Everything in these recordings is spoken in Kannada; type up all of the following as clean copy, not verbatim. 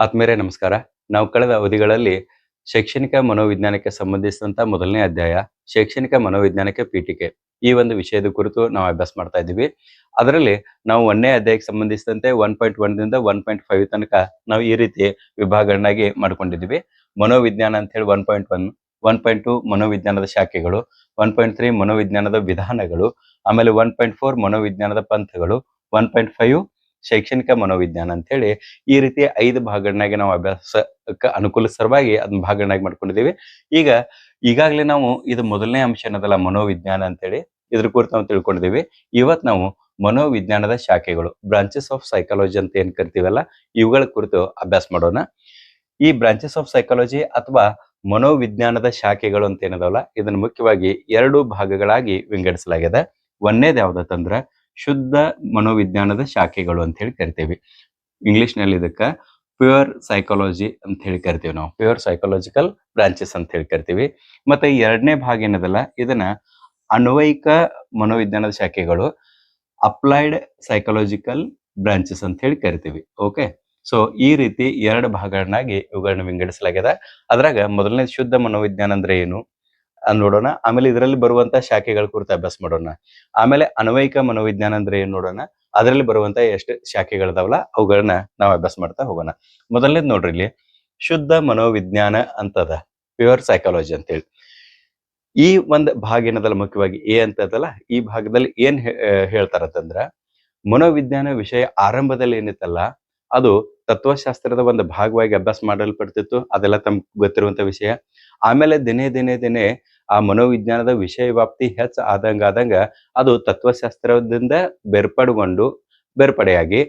ಆತ್ಮೀಯರೇ ನಮಸ್ಕಾರ. ನಾವು ಕಳೆದ ಅವಧಿಗಳಲ್ಲಿ ಶೈಕ್ಷಣಿಕ ಮನೋವಿಜ್ಞಾನಕ್ಕೆ ಸಂಬಂಧಿಸಿದಂತ ಮೊದಲನೇ ಅಧ್ಯಾಯ ಶೈಕ್ಷಣಿಕ ಮನೋವಿಜ್ಞಾನಕ್ಕೆ ಪೀಠಿಕೆ ಈ ಒಂದು ವಿಷಯದ ಕುರಿತು ನಾವು ಅಭ್ಯಾಸ ಮಾಡ್ತಾ ಇದ್ದೀವಿ. ಅದರಲ್ಲಿ ನಾವು 1ನೇ ಅಧ್ಯಾಯಕ್ಕೆ ಸಂಬಂಧಿಸಿದಂತೆ 1.1 ದಿಂದ 1.5 ತನಕ ನಾವು ಈ ರೀತಿ ವಿಭಾಗಗಳನ್ನಾಗಿ ಮಾಡ್ಕೊಂಡಿದ್ದೀವಿ. ಮನೋವಿಜ್ಞಾನ ಅಂತ ಹೇಳಿ 1.1, 1.2 ಮನೋವಿಜ್ಞಾನದ ಶಾಖೆಗಳು, 1.3 ಮನೋವಿಜ್ಞಾನದ ವಿಧಾನಗಳು, ಆಮೇಲೆ 1.4 ಮನೋವಿಜ್ಞಾನದ ಪಂಥಗಳು, 1.5 ಶೈಕ್ಷಣಿಕ ಮನೋವಿಜ್ಞಾನ ಅಂತ ಹೇಳಿ ಈ ರೀತಿ 5 ಭಾಗಗಳನ್ನಾಗಿ ನಾವು ಅಭ್ಯಾಸಕ್ಕೆ ಅನುಕೂಲಕರವಾಗಿ ಅದನ್ನ ಭಾಗಗಳನ್ನಾಗಿ ಮಾಡ್ಕೊಂಡಿದ್ದೀವಿ. ಈಗಾಗಲೇ ನಾವು ಇದು ಮೊದಲನೇ ಅಂಶ ಏನದಲ್ಲ ಮನೋವಿಜ್ಞಾನ ಅಂತೇಳಿ ಇದ್ರ ಕುರಿತು ನಾವು ತಿಳ್ಕೊಂಡಿದ್ದೀವಿ. ಇವತ್ತು ನಾವು ಮನೋವಿಜ್ಞಾನದ ಶಾಖೆಗಳು ಬ್ರಾಂಚಸ್ ಆಫ್ ಸೈಕಾಲಜಿ ಅಂತ ಏನ್ ಕರಿತೀವಲ್ಲ ಇವುಗಳ ಕುರಿತು ಅಭ್ಯಾಸ ಮಾಡೋಣ. ಈ ಬ್ರಾಂಚಸ್ ಆಫ್ ಸೈಕಾಲಜಿ ಅಥವಾ ಮನೋವಿಜ್ಞಾನದ ಶಾಖೆಗಳು ಅಂತ ಏನದವಲ್ಲ ಇದನ್ನು ಮುಖ್ಯವಾಗಿ 2 ಭಾಗಗಳಾಗಿ ವಿಂಗಡಿಸಲಾಗಿದೆ. ಒಂದನೇದು ಯಾವ್ದಂದ್ರ ಶುದ್ಧ ಮನೋವಿಜ್ಞಾನದ ಶಾಖೆಗಳು ಅಂತ ಹೇಳಿ ಕರಿತೀವಿ. ಇಂಗ್ಲಿಷ್ ನಲ್ಲಿ ಇದಕ್ಕ ಪ್ಯೂರ್ ಸೈಕಾಲಜಿ ಅಂತ ಹೇಳಿ ಕರಿತೀವಿ. ನಾವು ಪ್ಯೂರ್ ಸೈಕಾಲಜಿಕಲ್ ಬ್ರಾಂಚಸ್ ಅಂತ ಹೇಳಿ ಕರಿತೀವಿ. ಮತ್ತೆ 2ನೇ ಭಾಗ ಏನದಲ್ಲ ಇದನ್ನ ಅನ್ವಯಿಕ ಮನೋವಿಜ್ಞಾನದ ಶಾಖೆಗಳು ಅಪ್ಲೈಡ್ ಸೈಕಾಲಜಿಕಲ್ ಬ್ರಾಂಚಸ್ ಅಂತ ಹೇಳಿ ಕರಿತೀವಿ. ಓಕೆ, ಸೊ ಈ ರೀತಿ 2 ಭಾಗಗಳನ್ನಾಗಿ ಇವುಗಳನ್ನ ವಿಂಗಡಿಸಲಾಗಿದೆ. ಅದ್ರಾಗ ಮೊದಲನೇ ಶುದ್ಧ ಮನೋವಿಜ್ಞಾನ ಅಂದ್ರೆ ಏನು ನೋಡೋಣ. ಆಮೇಲೆ ಇದರಲ್ಲಿ ಬರುವಂತ ಶಾಖೆಗಳ ಕುರಿತು ಅಭ್ಯಾಸ ಮಾಡೋಣ. ಆಮೇಲೆ ಅನ್ವಯಿಕ ಮನೋವಿಜ್ಞಾನ ಅಂದ್ರೆ ಏನ್ ನೋಡೋಣ. ಅದರಲ್ಲಿ ಬರುವಂತ ಎಷ್ಟು ಶಾಖೆಗಳಿದಾವಲ್ಲ ಅವುಗಳನ್ನ ನಾವು ಅಭ್ಯಾಸ ಮಾಡ್ತಾ ಹೋಗೋಣ. ಮೊದಲನೇದ್ ನೋಡ್ರಿ ಇಲ್ಲಿ ಶುದ್ಧ ಮನೋವಿಜ್ಞಾನ ಅಂತದ ಪ್ಯೂರ್ ಸೈಕಾಲಜಿ ಅಂತ ಹೇಳಿ. ಈ ಒಂದು ಭಾಗ ಏನದಲ್ಲ ಮುಖ್ಯವಾಗಿ ಅಂತದಲ್ಲ ಈ ಭಾಗದಲ್ಲಿ ಏನ್ ಹೇಳ್ತಾರಂತಂದ್ರ ಮನೋವಿಜ್ಞಾನ ವಿಷಯ ಆರಂಭದಲ್ಲಿ ಏನಿತ್ತಲ್ಲ ಅದು ತತ್ವಶಾಸ್ತ್ರದ ಒಂದು ಭಾಗವಾಗಿ ಅಭ್ಯಾಸ ಮಾಡಲ್ಪಡ್ತಿತ್ತು. ಅದೆಲ್ಲ ತಮ್ಗೆ ಗೊತ್ತಿರುವಂತ ವಿಷಯ. ಆಮೇಲೆ ದಿನೇ ಆ ಮನೋವಿಜ್ಞಾನದ ವಿಷಯ ವ್ಯಾಪ್ತಿ ಹೆಚ್ಚು ಆದಂಗ ಅದು ತತ್ವಶಾಸ್ತ್ರದಿಂದ ಬೇರ್ಪಡೆಯಾಗಿ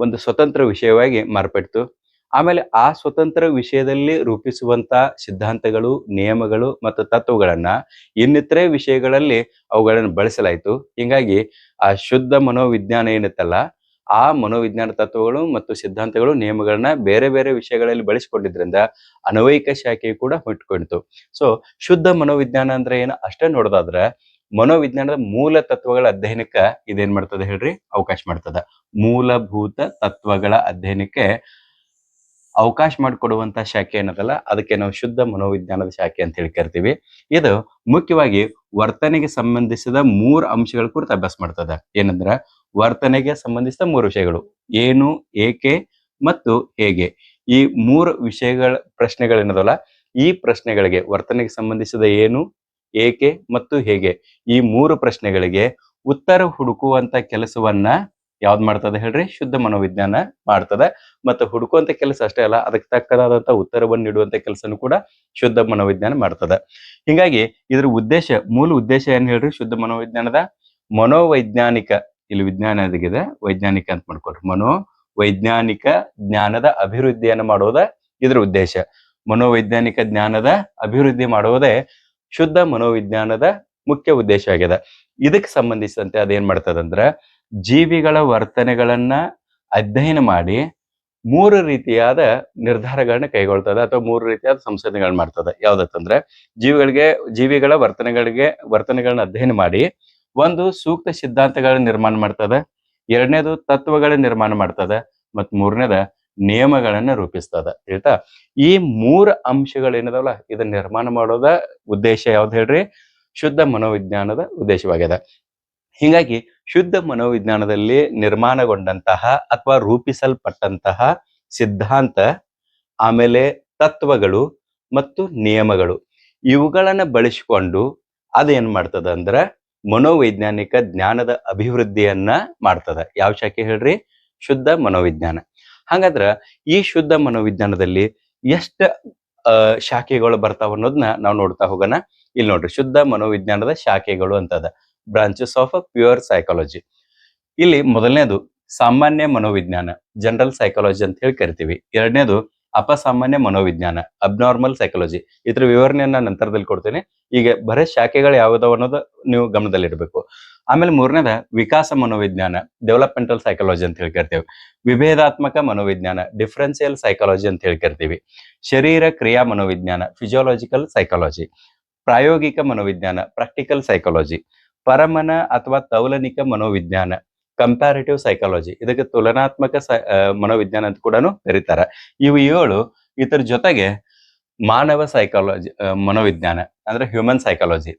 ಒಂದು ಸ್ವತಂತ್ರ ವಿಷಯವಾಗಿ ಮಾರ್ಪಡ್ತು. ಆಮೇಲೆ ಆ ಸ್ವತಂತ್ರ ವಿಷಯದಲ್ಲಿ ರೂಪಿಸುವಂತ ಸಿದ್ಧಾಂತಗಳು, ನಿಯಮಗಳು ಮತ್ತು ತತ್ವಗಳನ್ನ ಇನ್ನಿತರೆ ವಿಷಯಗಳಲ್ಲಿ ಅವುಗಳನ್ನು ಬಳಸಲಾಯಿತು. ಹಿಂಗಾಗಿ ಆ ಶುದ್ಧ ಮನೋವಿಜ್ಞಾನ ಏನಿತ್ತಲ್ಲ ಆ ಮನೋವಿಜ್ಞಾನ ತತ್ವಗಳು ಮತ್ತು ಸಿದ್ಧಾಂತಗಳು, ನಿಯಮಗಳನ್ನ ಬೇರೆ ಬೇರೆ ವಿಷಯಗಳಲ್ಲಿ ಬಳಸಿಕೊಂಡಿದ್ರಿಂದ ಅನ್ವಯಿಕ ಶಾಖೆ ಕೂಡ ಹುಟ್ಟುಕೊಂಡಿತು. ಸೊ ಶುದ್ಧ ಮನೋವಿಜ್ಞಾನ ಅಂದ್ರೆ ಏನು ಅಷ್ಟೇ ನೋಡೋದಾದ್ರ ಮನೋವಿಜ್ಞಾನದ ಮೂಲ ತತ್ವಗಳ ಅಧ್ಯಯನಕ್ಕ ಇದೇನ್ ಮಾಡ್ತದೆ ಹೇಳ್ರಿ ಅವಕಾಶ ಮಾಡ್ತದ. ಮೂಲಭೂತ ತತ್ವಗಳ ಅಧ್ಯಯನಕ್ಕೆ ಅವಕಾಶ ಮಾಡಿಕೊಡುವಂತ ಶಾಖೆ ಏನದಲ್ಲ ಅದಕ್ಕೆ ನಾವು ಶುದ್ಧ ಮನೋವಿಜ್ಞಾನದ ಶಾಖೆ ಅಂತ ಹೇಳಿ ಕರಿತೀವಿ. ಇದು ಮುಖ್ಯವಾಗಿ ವರ್ತನೆಗೆ ಸಂಬಂಧಿಸಿದ 3 ಅಂಶಗಳ ಕುರಿತು ಅಭ್ಯಾಸ ಮಾಡ್ತದ. ಏನಂದ್ರ ವರ್ತನೆಗೆ ಸಂಬಂಧಿಸಿದ 3 ವಿಷಯಗಳು ಏನು, ಏಕೆ ಮತ್ತು ಹೇಗೆ. ಈ 3 ವಿಷಯಗಳ ಪ್ರಶ್ನೆಗಳೇನದಲ್ಲ ಈ ಪ್ರಶ್ನೆಗಳಿಗೆ ವರ್ತನೆಗೆ ಸಂಬಂಧಿಸಿದ ಏನು, ಏಕೆ ಮತ್ತು ಹೇಗೆ ಈ 3 ಪ್ರಶ್ನೆಗಳಿಗೆ ಉತ್ತರ ಹುಡುಕುವಂತ ಕೆಲಸವನ್ನ ಯಾವ್ದು ಮಾಡ್ತದೆ ಹೇಳ್ರಿ ಶುದ್ಧ ಮನೋವಿಜ್ಞಾನ ಮಾಡ್ತದೆ. ಮತ್ತು ಹುಡುಕುವಂತ ಕೆಲಸ ಅಷ್ಟೇ ಅಲ್ಲ ಅದಕ್ಕೆ ತಕ್ಕದಾದಂತ ಉತ್ತರವನ್ನು ನೀಡುವಂತ ಕೆಲಸನೂ ಕೂಡ ಶುದ್ಧ ಮನೋವಿಜ್ಞಾನ ಮಾಡ್ತದೆ. ಹಿಂಗಾಗಿ ಇದ್ರ ಮೂಲ ಉದ್ದೇಶ ಏನ್ ಹೇಳ್ರಿ ಶುದ್ಧ ಮನೋವಿಜ್ಞಾನದ ಮನೋವೈಜ್ಞಾನಿಕ ಇಲ್ಲಿ ವಿಜ್ಞಾನ ಇದೆ ವೈಜ್ಞಾನಿಕ ಅಂತ ಮಾಡ್ಕೊಳ್ರಿ ಮನೋವೈಜ್ಞಾನಿಕ ಜ್ಞಾನದ ಅಭಿವೃದ್ಧಿಯನ್ನು ಮಾಡೋದ ಇದ್ರ ಉದ್ದೇಶ. ಮನೋವೈಜ್ಞಾನಿಕ ಜ್ಞಾನದ ಅಭಿವೃದ್ಧಿ ಮಾಡುವುದೇ ಶುದ್ಧ ಮನೋವಿಜ್ಞಾನದ ಮುಖ್ಯ ಉದ್ದೇಶ ಆಗಿದೆ. ಇದಕ್ಕೆ ಸಂಬಂಧಿಸಿದಂತೆ ಅದೇನ್ ಮಾಡ್ತದಂದ್ರ ಜೀವಿಗಳ ವರ್ತನೆಗಳನ್ನ ಅಧ್ಯಯನ ಮಾಡಿ 3 ರೀತಿಯಾದ ನಿರ್ಧಾರಗಳನ್ನ ಕೈಗೊಳ್ತದೆ ಅಥವಾ 3 ರೀತಿಯಾದ ಸಂಶೋಧನೆಗಳನ್ನ ಮಾಡ್ತದೆ. ಯಾವ್ದಂದ್ರೆ ಜೀವಿಗಳ ವರ್ತನೆಗಳನ್ನ ಅಧ್ಯಯನ ಮಾಡಿ ಒಂದು ಸೂಕ್ತ ಸಿದ್ಧಾಂತಗಳನ್ನ ನಿರ್ಮಾಣ ಮಾಡ್ತದೆ, 2ನೇದು ತತ್ವಗಳ ನಿರ್ಮಾಣ ಮಾಡ್ತದೆ ಮತ್ತು 3ನೇದ ನಿಯಮಗಳನ್ನ ರೂಪಿಸ್ತದ. ಆಯ್ತಾ, ಈ 3 ಅಂಶಗಳೇನದಲ್ಲ ಇದನ್ನ ನಿರ್ಮಾಣ ಮಾಡೋದ ಉದ್ದೇಶ ಯಾವ್ದು ಹೇಳ್ರಿ ಶುದ್ಧ ಮನೋವಿಜ್ಞಾನದ ಉದ್ದೇಶವಾಗಿದೆ. ಹೀಗಾಗಿ ಶುದ್ಧ ಮನೋವಿಜ್ಞಾನದಲ್ಲಿ ನಿರ್ಮಾಣಗೊಂಡಂತಹ ಅಥವಾ ರೂಪಿಸಲ್ಪಟ್ಟಂತಹ ಸಿದ್ಧಾಂತ, ಆಮೇಲೆ ತತ್ವಗಳು ಮತ್ತು ನಿಯಮಗಳು ಇವುಗಳನ್ನ ಬಳಸಿಕೊಂಡು ಅದೇನ್ ಮಾಡ್ತದ ಅಂದ್ರ ಮನೋವೈಜ್ಞಾನಿಕ ಜ್ಞಾನದ ಅಭಿವೃದ್ಧಿಯನ್ನ ಮಾಡ್ತದ. ಯಾವ ಶಾಖೆ ಹೇಳ್ರಿ ಶುದ್ಧ ಮನೋವಿಜ್ಞಾನ. ಹಾಗಾದ್ರ ಈ ಶುದ್ಧ ಮನೋವಿಜ್ಞಾನದಲ್ಲಿ ಎಷ್ಟು ಶಾಖೆಗಳು ಬರ್ತಾವ ಅನ್ನೋದನ್ನ ನಾವು ನೋಡ್ತಾ ಹೋಗೋಣ. ಇಲ್ಲಿ ನೋಡ್ರಿ ಶುದ್ಧ ಮನೋವಿಜ್ಞಾನದ ಶಾಖೆಗಳು ಅಂತದ ಬ್ರಾಂಚಸ್ ಆಫ್ ಪ್ಯೂರ್ ಸೈಕಾಲಜಿ. ಇಲ್ಲಿ ಮೊದಲನೇದು ಸಾಮಾನ್ಯ ಮನೋವಿಜ್ಞಾನ ಜನರಲ್ ಸೈಕಾಲಜಿ ಅಂತ ಹೇಳಿ ಕರಿತೀವಿ. 2ನೇದು ಅಪಸಾಮಾನ್ಯ ಮನೋವಿಜ್ಞಾನ ಅಬ್ನಾರ್ಮಲ್ ಸೈಕಾಲಜಿ. ಇದ್ರ ವಿವರಣೆಯನ್ನ ನಂತರದಲ್ಲಿ ಕೊಡ್ತೇನೆ. ಈಗ ಬರೇ ಶಾಖೆಗಳು ಯಾವ್ದಾವ ಅನ್ನೋದು ನೀವು ಗಮನದಲ್ಲಿಡ್ಬೇಕು. ಆಮೇಲೆ 3ನೇದ ವಿಕಾಸ ಮನೋವಿಜ್ಞಾನ ಡೆವಲಪ್ಮೆಂಟಲ್ ಸೈಕಾಲಜಿ ಅಂತ ಹೇಳಿ ಕರಿತೇವೆ. ವಿಭೇದಾತ್ಮಕ ಮನೋವಿಜ್ಞಾನ ಡಿಫರೆನ್ಸಿಯಲ್ ಸೈಕಾಲಜಿ ಅಂತ ಹೇಳಿ ಕರಿತೀವಿ. ಶರೀರ ಕ್ರಿಯಾ ಮನೋವಿಜ್ಞಾನ ಫಿಸಿಯೋಲಾಜಿಕಲ್ ಸೈಕಾಲಜಿ. ಪ್ರಾಯೋಗಿಕ ಮನೋವಿಜ್ಞಾನ ಪ್ರಾಕ್ಟಿಕಲ್ ಸೈಕಾಲಜಿ. ಪರಮನ ಅಥವಾ ತೌಲನಿಕ ಮನೋವಿಜ್ಞಾನ ಕಂಪ್ಯಾರಿಟಿವ್ ಸೈಕಾಲಜಿ, ಇದಕ್ಕೆ ತುಲನಾತ್ಮಕ ಮನೋವಿಜ್ಞಾನ ಅಂತ ಕೂಡ ಕರೀತಾರೆ. ಇವು 7. ಇದರ ಜೊತೆಗೆ ಮಾನವ ಸೈಕಾಲಜಿ, ಮನೋವಿಜ್ಞಾನ ಅಂದ್ರೆ ಹ್ಯೂಮನ್ ಸೈಕಾಲಜಿ,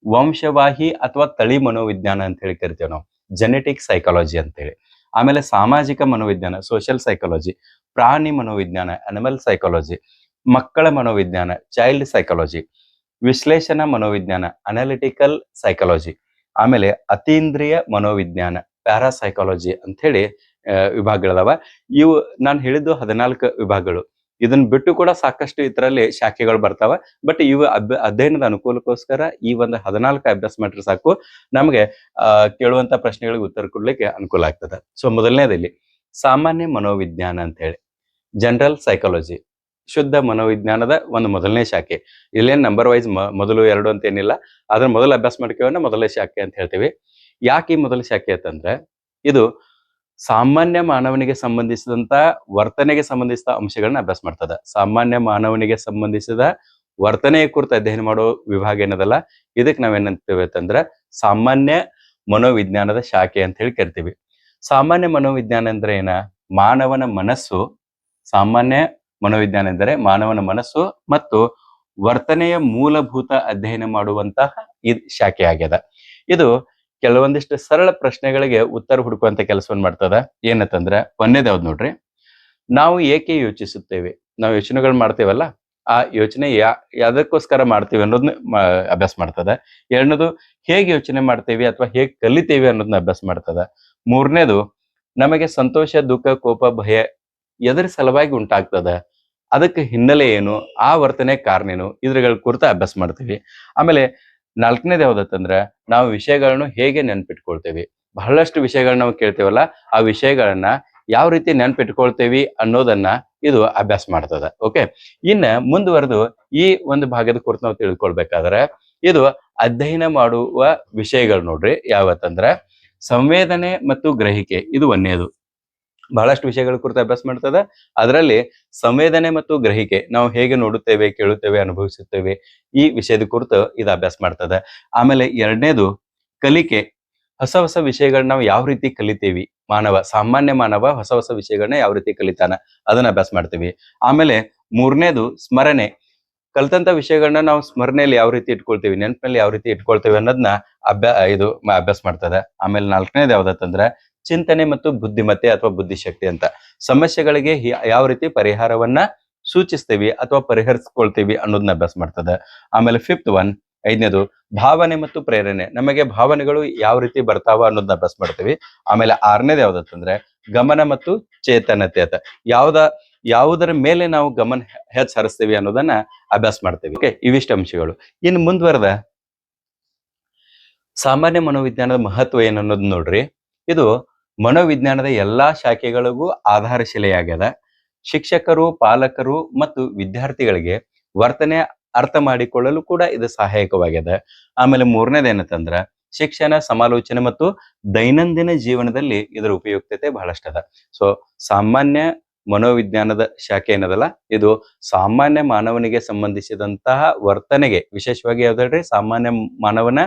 ವಂಶವಾಹಿ ಅಥವಾ ತಳಿ ಮನೋವಿಜ್ಞಾನ ಅಂತ ಹೇಳಿ ಕರಿತೇವೆ ನಾವು, ಜೆನೆಟಿಕ್ ಸೈಕಾಲಜಿ ಅಂತೇಳಿ. ಆಮೇಲೆ ಸಾಮಾಜಿಕ ಮನೋವಿಜ್ಞಾನ, ಸೋಷಿಯಲ್ ಸೈಕಾಲಜಿ, ಪ್ರಾಣಿ ಮನೋವಿಜ್ಞಾನ, ಅನಿಮಲ್ ಸೈಕಾಲಜಿ, ಮಕ್ಕಳ ಮನೋವಿಜ್ಞಾನ, ಚೈಲ್ಡ್ ಸೈಕಾಲಜಿ, ವಿಶ್ಲೇಷಣಾ ಮನೋವಿಜ್ಞಾನ, ಅನಾಲಿಟಿಕಲ್ ಸೈಕಾಲಜಿ, ಆಮೇಲೆ ಅತೀಂದ್ರಿಯ ಮನೋವಿಜ್ಞಾನ, ಪ್ಯಾರಾಸೈಕಾಲಜಿ ಅಂತ ಹೇಳಿ ವಿಭಾಗಗಳದಾವ. ಇವು ನಾನು ಹೇಳಿದ್ದು 14 ವಿಭಾಗಗಳು. ಇದನ್ನ ಬಿಟ್ಟು ಕೂಡ ಸಾಕಷ್ಟು ಇದರಲ್ಲಿ ಶಾಖೆಗಳು ಬರ್ತಾವ. ಬಟ್ ಇವು ಅಧ್ಯಯನದ ಅನುಕೂಲಕ್ಕೋಸ್ಕರ ಈ ಒಂದು 14 ಅಭ್ಯಾಸ ಮಾಡ್ರೆ ಸಾಕು, ನಮಗೆ ಕೇಳುವಂತ ಪ್ರಶ್ನೆಗಳಿಗೆ ಉತ್ತರ ಕೊಡ್ಲಿಕ್ಕೆ ಅನುಕೂಲ ಆಗ್ತದೆ. ಸೊ ಮೊದಲನೇದಲ್ಲಿ ಸಾಮಾನ್ಯ ಮನೋವಿಜ್ಞಾನ ಅಂತ ಹೇಳಿ, ಜನರಲ್ ಸೈಕಾಲಜಿ, ಶುದ್ಧ ಮನೋವಿಜ್ಞಾನದ ಒಂದು ಮೊದಲನೇ ಶಾಖೆ. ಇಲ್ಲೇನು ನಂಬರ್ ವೈಸ್ ಮೊದಲು 2 ಅಂತ ಏನಿಲ್ಲ, ಅದ್ರ ಮೊದಲು ಅಭ್ಯಾಸ ಮಾಡ್ತೀವನ್ನ ಮೊದಲನೇ ಶಾಖೆ ಅಂತ ಹೇಳ್ತೀವಿ. ಯಾಕೆ ಈ ಮೊದಲ ಶಾಖೆ ಅಂತಂದ್ರೆ, ಇದು ಸಾಮಾನ್ಯ ಮಾನವನಿಗೆ ಸಂಬಂಧಿಸಿದಂತ ವರ್ತನೆಗೆ ಸಂಬಂಧಿಸಿದ ಅಂಶಗಳನ್ನ ಅಭ್ಯಾಸ ಮಾಡ್ತದೆ. ಸಾಮಾನ್ಯ ಮಾನವನಿಗೆ ಸಂಬಂಧಿಸಿದ ವರ್ತನೆಯ ಕುರಿತು ಅಧ್ಯಯನ ಮಾಡೋ ವಿಭಾಗ ಏನದಲ್ಲ, ಇದಕ್ಕೆ ನಾವೇನಂತೀವಿ ಅಂತಂದ್ರೆ ಸಾಮಾನ್ಯ ಮನೋವಿಜ್ಞಾನದ ಶಾಖೆ ಅಂತ ಹೇಳಿ ಕರಿತೀವಿ. ಸಾಮಾನ್ಯ ಮನೋವಿಜ್ಞಾನ ಅಂದ್ರೆ ಏನ? ಮಾನವನ ಮನಸ್ಸು, ಸಾಮಾನ್ಯ ಮನೋವಿಜ್ಞಾನ ಎಂದರೆ ಮಾನವನ ಮನಸ್ಸು ಮತ್ತು ವರ್ತನೆಯ ಮೂಲಭೂತ ಅಧ್ಯಯನ ಮಾಡುವಂತಹ ಶಾಖೆ ಆಗ್ಯದ. ಇದು ಕೆಲವೊಂದಿಷ್ಟು ಸರಳ ಪ್ರಶ್ನೆಗಳಿಗೆ ಉತ್ತರ ಹುಡುಕುವಂತ ಕೆಲಸವನ್ನು ಮಾಡ್ತದ. ಏನಂತಂದ್ರೆ, ಒಂದೇದ್ ಯಾವ್ದು ನೋಡ್ರಿ, ನಾವು ಏಕೆ ಯೋಚಿಸುತ್ತೇವೆ? ನಾವು ಯೋಚನೆಗಳು ಮಾಡ್ತೇವಲ್ಲ, ಆ ಯೋಚನೆ ಯಾವ್ದಕ್ಕೋಸ್ಕರ ಮಾಡ್ತೀವಿ ಅನ್ನೋದನ್ನ ಅಭ್ಯಾಸ ಮಾಡ್ತದ. ಎರಡನೇದು, ಹೇಗೆ ಯೋಚನೆ ಮಾಡ್ತೇವೆ ಅಥವಾ ಹೇಗೆ ಕಲಿತೇವೆ ಅನ್ನೋದನ್ನ ಅಭ್ಯಾಸ ಮಾಡ್ತದ. ಮೂರನೇದು, ನಮಗೆ ಸಂತೋಷ, ದುಃಖ, ಕೋಪ, ಭಯ ಎದರ ಸಲುವಾಗಿ ಉಂಟಾಗ್ತದ, ಅದಕ್ಕೆ ಹಿನ್ನೆಲೆ ಏನು, ಆ ವರ್ತನೆ ಕಾರಣ ಏನು, ಇದ್ರಗಳ ಕುರಿತು ಅಭ್ಯಾಸ ಮಾಡ್ತೀವಿ. ಆಮೇಲೆ 4ನೇದು ಯಾವ್ದತ್ತಂದ್ರ, ನಾವು ವಿಷಯಗಳನ್ನು ಹೇಗೆ ನೆನ್ಪಿಟ್ಕೊಳ್ತೇವಿ. ಬಹಳಷ್ಟು ವಿಷಯಗಳನ್ನ ನಾವು ಕೇಳ್ತೇವಲ್ಲ, ಆ ವಿಷಯಗಳನ್ನ ಯಾವ ರೀತಿ ನೆನ್ಪಿಟ್ಕೊಳ್ತೇವಿ ಅನ್ನೋದನ್ನ ಇದು ಅಭ್ಯಾಸ ಮಾಡ್ತದ. ಓಕೆ, ಇನ್ನ ಮುಂದುವರೆದು ಈ ಒಂದು ಭಾಗದ ಕುರಿತು ನಾವು ತಿಳ್ಕೊಳ್ಬೇಕಾದ್ರೆ, ಇದು ಅಧ್ಯಯನ ಮಾಡುವ ವಿಷಯಗಳು ನೋಡ್ರಿ ಯಾವತ್ತಂದ್ರ ಸಂವೇದನೆ ಮತ್ತು ಗ್ರಹಿಕೆ. ಇದು ಒಂದನೇದು. ಬಹಳಷ್ಟು ವಿಷಯಗಳ ಕುರಿತು ಅಭ್ಯಾಸ ಮಾಡ್ತದ. ಅದರಲ್ಲಿ ಸಂವೇದನೆ ಮತ್ತು ಗ್ರಹಿಕೆ, ನಾವು ಹೇಗೆ ನೋಡುತ್ತೇವೆ, ಕೇಳುತ್ತೇವೆ, ಅನುಭವಿಸುತ್ತೇವೆ, ಈ ವಿಷಯದ ಕುರಿತು ಇದು ಅಭ್ಯಾಸ ಮಾಡ್ತದ. ಆಮೇಲೆ ಎರಡನೇದು ಕಲಿಕೆ, ಹೊಸ ಹೊಸ ವಿಷಯಗಳನ್ನ ನಾವು ಯಾವ ರೀತಿ ಕಲಿತೇವಿ, ಸಾಮಾನ್ಯ ಮಾನವ ಹೊಸ ಹೊಸ ವಿಷಯಗಳನ್ನ ಯಾವ ರೀತಿ ಕಲಿತಾನ, ಅದನ್ನ ಅಭ್ಯಾಸ ಮಾಡ್ತೀವಿ. ಆಮೇಲೆ ಮೂರನೇದು ಸ್ಮರಣೆ, ಕಲ್ತಂತ ವಿಷಯಗಳನ್ನ ನಾವು ಸ್ಮರಣೆಯಲ್ಲಿ ಯಾವ ರೀತಿ ಇಟ್ಕೊಳ್ತೀವಿ, ನೆನಪಿನಲ್ಲಿ ಯಾವ ರೀತಿ ಇಟ್ಕೊಳ್ತೇವೆ ಅನ್ನೋದನ್ನ ಅಭ್ಯಾಸ ಮಾಡ್ತದ. ಆಮೇಲೆ 4ನೇದು ಯಾವ್ದತ್ತಂದ್ರ ಚಿಂತನೆ ಮತ್ತು ಬುದ್ಧಿಮತ್ತೆ ಅಥವಾ ಬುದ್ಧಿಶಕ್ತಿ ಅಂತ, ಸಮಸ್ಯೆಗಳಿಗೆ ಯಾವ ರೀತಿ ಪರಿಹಾರವನ್ನ ಸೂಚಿಸ್ತೀವಿ ಅಥವಾ ಪರಿಹರಿಸ್ಕೊಳ್ತೀವಿ ಅನ್ನೋದನ್ನ ಅಭ್ಯಾಸ ಮಾಡ್ತದೆ. ಆಮೇಲೆ 5ನೇದು ಭಾವನೆ ಮತ್ತು ಪ್ರೇರಣೆ, ನಮಗೆ ಭಾವನೆಗಳು ಯಾವ ರೀತಿ ಬರ್ತಾವ ಅನ್ನೋದನ್ನ ಅಭ್ಯಾಸ ಮಾಡ್ತೀವಿ. ಆಮೇಲೆ 6ನೇದು ಯಾವ್ದತ್ತಂದ್ರೆ ಗಮನ ಮತ್ತು ಚೇತನತೆ ಅಂತ, ಯಾವುದರ ಮೇಲೆ ನಾವು ಗಮನ ಹೆಚ್ಚು ಹರಿಸ್ತೀವಿ ಅನ್ನೋದನ್ನ ಅಭ್ಯಾಸ ಮಾಡ್ತೀವಿ. ಓಕೆ, ಇವಿಷ್ಟು ಅಂಶಗಳು. ಇನ್ನು ಮುಂದುವರೆದ ಸಾಮಾನ್ಯ ಮನೋವಿಜ್ಞಾನದ ಮಹತ್ವ ಏನನ್ನೋದು ನೋಡ್ರಿ. ಇದು ಮನೋವಿಜ್ಞಾನದ ಎಲ್ಲಾ ಶಾಖೆಗಳಿಗೂ ಆಧಾರಶಿಲೆಯಾಗ್ಯದ. ಶಿಕ್ಷಕರು, ಪಾಲಕರು ಮತ್ತು ವಿದ್ಯಾರ್ಥಿಗಳಿಗೆ ವರ್ತನೆ ಅರ್ಥ ಮಾಡಿಕೊಳ್ಳಲು ಕೂಡ ಇದು ಸಹಾಯಕವಾಗ್ಯದ. ಆಮೇಲೆ 3ನೇದು ಏನಂತಂದ್ರ ಶಿಕ್ಷಣ, ಸಮಾಲೋಚನೆ ಮತ್ತು ದೈನಂದಿನ ಜೀವನದಲ್ಲಿ ಇದರ ಉಪಯುಕ್ತತೆ ಬಹಳಷ್ಟದ. ಸೊ ಸಾಮಾನ್ಯ ಮನೋವಿಜ್ಞಾನದ ಶಾಖೆ ಏನದಲ್ಲ, ಇದು ಸಾಮಾನ್ಯ ಮಾನವನಿಗೆ ಸಂಬಂಧಿಸಿದಂತಹ ವರ್ತನೆಗೆ, ವಿಶೇಷವಾಗಿ ಯಾವ್ದ್ರಿ, ಸಾಮಾನ್ಯ ಮಾನವನ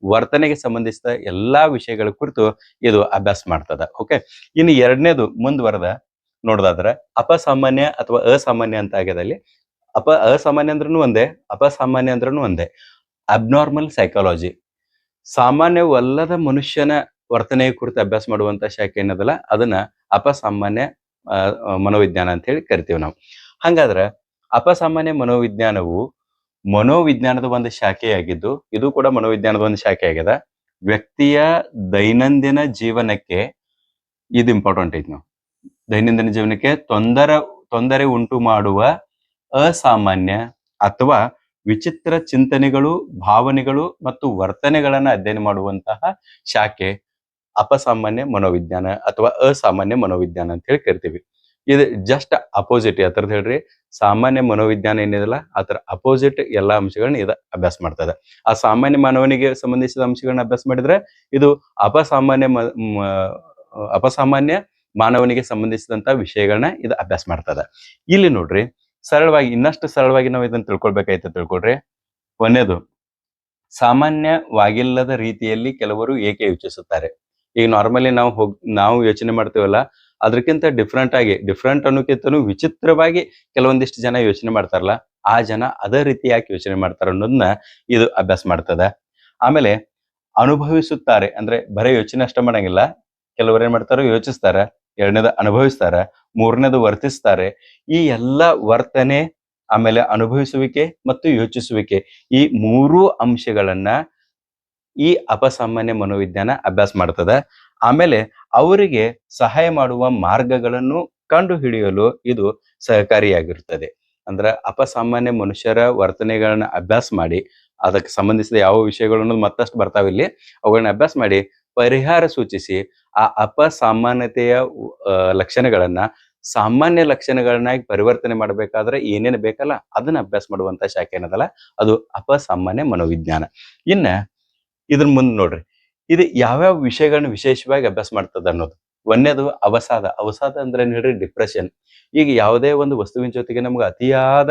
ವರ್ತನೆಗೆ ಸಂಬಂಧಿಸಿದ ಎಲ್ಲಾ ವಿಷಯಗಳ ಕುರಿತು ಇದು ಅಭ್ಯಾಸ ಮಾಡ್ತದ. ಓಕೆ, ಇನ್ನು 2ನೇದು ಮುಂದುವರೆದ ನೋಡೋದಾದ್ರೆ ಅಪಸಾಮಾನ್ಯ ಅಥವಾ ಅಸಾಮಾನ್ಯ ಅಂತ ಆಗ್ಯದಲ್ಲಿ. ಅಸಾಮಾನ್ಯ ಅಂದ್ರೂ ಒಂದೇ, ಅಪಸಾಮಾನ್ಯ ಅಂದ್ರೂ ಒಂದೇ. ಅಬ್ನಾರ್ಮಲ್ ಸೈಕಾಲಜಿ, ಸಾಮಾನ್ಯವಲ್ಲದ ಮನುಷ್ಯನ ವರ್ತನೆಯ ಕುರಿತು ಅಭ್ಯಾಸ ಮಾಡುವಂತ ಶಾಖೆ ಏನದಲ್ಲ, ಅದನ್ನ ಅಪಸಾಮಾನ್ಯ ಮನೋವಿಜ್ಞಾನ ಅಂತ ಹೇಳಿ ಕರಿತೀವಿ ನಾವು. ಹಂಗಾದ್ರೆ ಅಪಸಾಮಾನ್ಯ ಮನೋವಿಜ್ಞಾನವು ಮನೋವಿಜ್ಞಾನದ ಒಂದು ಶಾಖೆಯಾಗಿದ್ದು, ಇದು ಕೂಡ ಮನೋವಿಜ್ಞಾನದ ಒಂದು ಶಾಖೆ ಆಗ್ಯದ. ವ್ಯಕ್ತಿಯ ದೈನಂದಿನ ಜೀವನಕ್ಕೆ ಇದು ಇಂಪಾರ್ಟೆಂಟ್ ಐತಿ. ನಾವು ದೈನಂದಿನ ಜೀವನಕ್ಕೆ ತೊಂದರೆ ಉಂಟು ಮಾಡುವ ಅಸಾಮಾನ್ಯ ಅಥವಾ ವಿಚಿತ್ರ ಚಿಂತನೆಗಳು, ಭಾವನೆಗಳು ಮತ್ತು ವರ್ತನೆಗಳನ್ನ ಅಧ್ಯಯನ ಮಾಡುವಂತಹ ಶಾಖೆ ಅಪಸಾಮಾನ್ಯ ಮನೋವಿಜ್ಞಾನ ಅಥವಾ ಅಸಾಮಾನ್ಯ ಮನೋವಿಜ್ಞಾನ ಅಂತ ಹೇಳಿ ಕರಿತೀವಿ. ಇದು ಜಸ್ಟ್ ಅಪೋಸಿಟ್ ಯಾತರದ್ ಹೇಳ್ರಿ, ಸಾಮಾನ್ಯ ಮನೋವಿಜ್ಞಾನ ಏನಿದೆಲ್ಲ ಅದರ ಅಪೋಸಿಟ್ ಎಲ್ಲಾ ಅಂಶಗಳನ್ನ ಇದು ಅಭ್ಯಾಸ ಮಾಡ್ತದೆ. ಆ ಸಾಮಾನ್ಯ ಮಾನವನಿಗೆ ಸಂಬಂಧಿಸಿದ ಅಂಶಗಳನ್ನ ಅಭ್ಯಾಸ ಮಾಡಿದ್ರೆ, ಇದು ಅಪಸಾಮಾನ್ಯ ಮಾನವನಿಗೆ ಸಂಬಂಧಿಸಿದಂತ ವಿಷಯಗಳನ್ನ ಇದು ಅಭ್ಯಾಸ ಮಾಡ್ತದೆ. ಇಲ್ಲಿ ನೋಡ್ರಿ, ಇನ್ನಷ್ಟು ಸರಳವಾಗಿ ನಾವು ಇದನ್ನ ತಿಳ್ಕೊಳ್ರಿ. ಒಂದೇದು, ಸಾಮಾನ್ಯವಾಗಿಲ್ಲದ ರೀತಿಯಲ್ಲಿ ಕೆಲವರು ಏಕೆ ಯೋಚಿಸುತ್ತಾರೆ. ಈಗ ನಾರ್ಮಲಿ ನಾವು ಯೋಚನೆ ಮಾಡ್ತೀವಲ್ಲ, ಅದಕ್ಕಿಂತ ಡಿಫ್ರೆಂಟ್ ಅನ್ನೋಕ್ಕಿಂತನೂ ವಿಚಿತ್ರವಾಗಿ ಕೆಲವೊಂದಿಷ್ಟು ಜನ ಯೋಚನೆ ಮಾಡ್ತಾರಲ್ಲ, ಆ ಜನ ಅದೇ ರೀತಿ ಯಾಕೆ ಯೋಚನೆ ಮಾಡ್ತಾರ ಅನ್ನೋದನ್ನ ಇದು ಅಭ್ಯಾಸ ಮಾಡ್ತದ. ಆಮೇಲೆ ಅನುಭವಿಸುತ್ತಾರೆ ಅಂದ್ರೆ ಬರೀ ಯೋಚನೆ ಅಷ್ಟೇ ಮಾಡಂಗಿಲ್ಲ. ಕೆಲವ್ರು ಏನ್ ಮಾಡ್ತಾರ, ಯೋಚಿಸ್ತಾರ, ಎರಡನೇದು ಅನುಭವಿಸ್ತಾರ, ಮೂರನೇದು ವರ್ತಿಸ್ತಾರೆ. ಈ ಎಲ್ಲ ವರ್ತನೆ, ಆಮೇಲೆ ಅನುಭವಿಸುವಿಕೆ ಮತ್ತು ಯೋಚಿಸುವಿಕೆ, ಈ ಮೂರೂ ಅಂಶಗಳನ್ನ ಈ ಅಪಸಾಮಾನ್ಯ ಮನೋವಿಜ್ಞಾನ ಅಭ್ಯಾಸ ಮಾಡ್ತದ. ಆಮೇಲೆ ಅವರಿಗೆ ಸಹಾಯ ಮಾಡುವ ಮಾರ್ಗಗಳನ್ನು ಕಂಡು ಹಿಡಿಯಲು ಇದು ಸಹಕಾರಿಯಾಗಿರುತ್ತದೆ. ಅಂದ್ರ ಅಪಸಾಮಾನ್ಯ ಮನುಷ್ಯರ ವರ್ತನೆಗಳನ್ನ ಅಭ್ಯಾಸ ಮಾಡಿ, ಅದಕ್ಕೆ ಸಂಬಂಧಿಸಿದ ಯಾವ ವಿಷಯಗಳನ್ನು ಮತ್ತಷ್ಟು ಬರ್ತಾವಿಲ್ಲಿ, ಅವುಗಳನ್ನ ಅಭ್ಯಾಸ ಮಾಡಿ ಪರಿಹಾರ ಸೂಚಿಸಿ ಆ ಅಪಸಾಮಾನ್ಯತೆಯ ಲಕ್ಷಣಗಳನ್ನ ಸಾಮಾನ್ಯ ಲಕ್ಷಣಗಳನ್ನಾಗಿ ಪರಿವರ್ತನೆ ಮಾಡಬೇಕಾದ್ರೆ ಏನೇನು ಬೇಕಲ್ಲ ಅದನ್ನ ಅಭ್ಯಾಸ ಮಾಡುವಂತ ಶಾಖೆ ಏನದಲ್ಲ, ಅದು ಅಪಸಾಮಾನ್ಯ ಮನೋವಿಜ್ಞಾನ. ಇನ್ನ ಇದ್ರ ಮುಂದೆ ನೋಡ್ರಿ, ಇದು ಯಾವ್ಯಾವ ವಿಷಯಗಳನ್ನ ವಿಶೇಷವಾಗಿ ಅಭ್ಯಾಸ ಮಾಡ್ತದ ಅನ್ನೋದು. ಒಂದೇದು ಅವಸಾದ ಅಂದ್ರೆ ಏನ್ ಹೇಳ್ರಿ, ಡಿಪ್ರೆಷನ್. ಈಗ ಯಾವುದೇ ಒಂದು ವಸ್ತುವಿನ ಜೊತೆಗೆ ನಮ್ಗೆ ಅತಿಯಾದ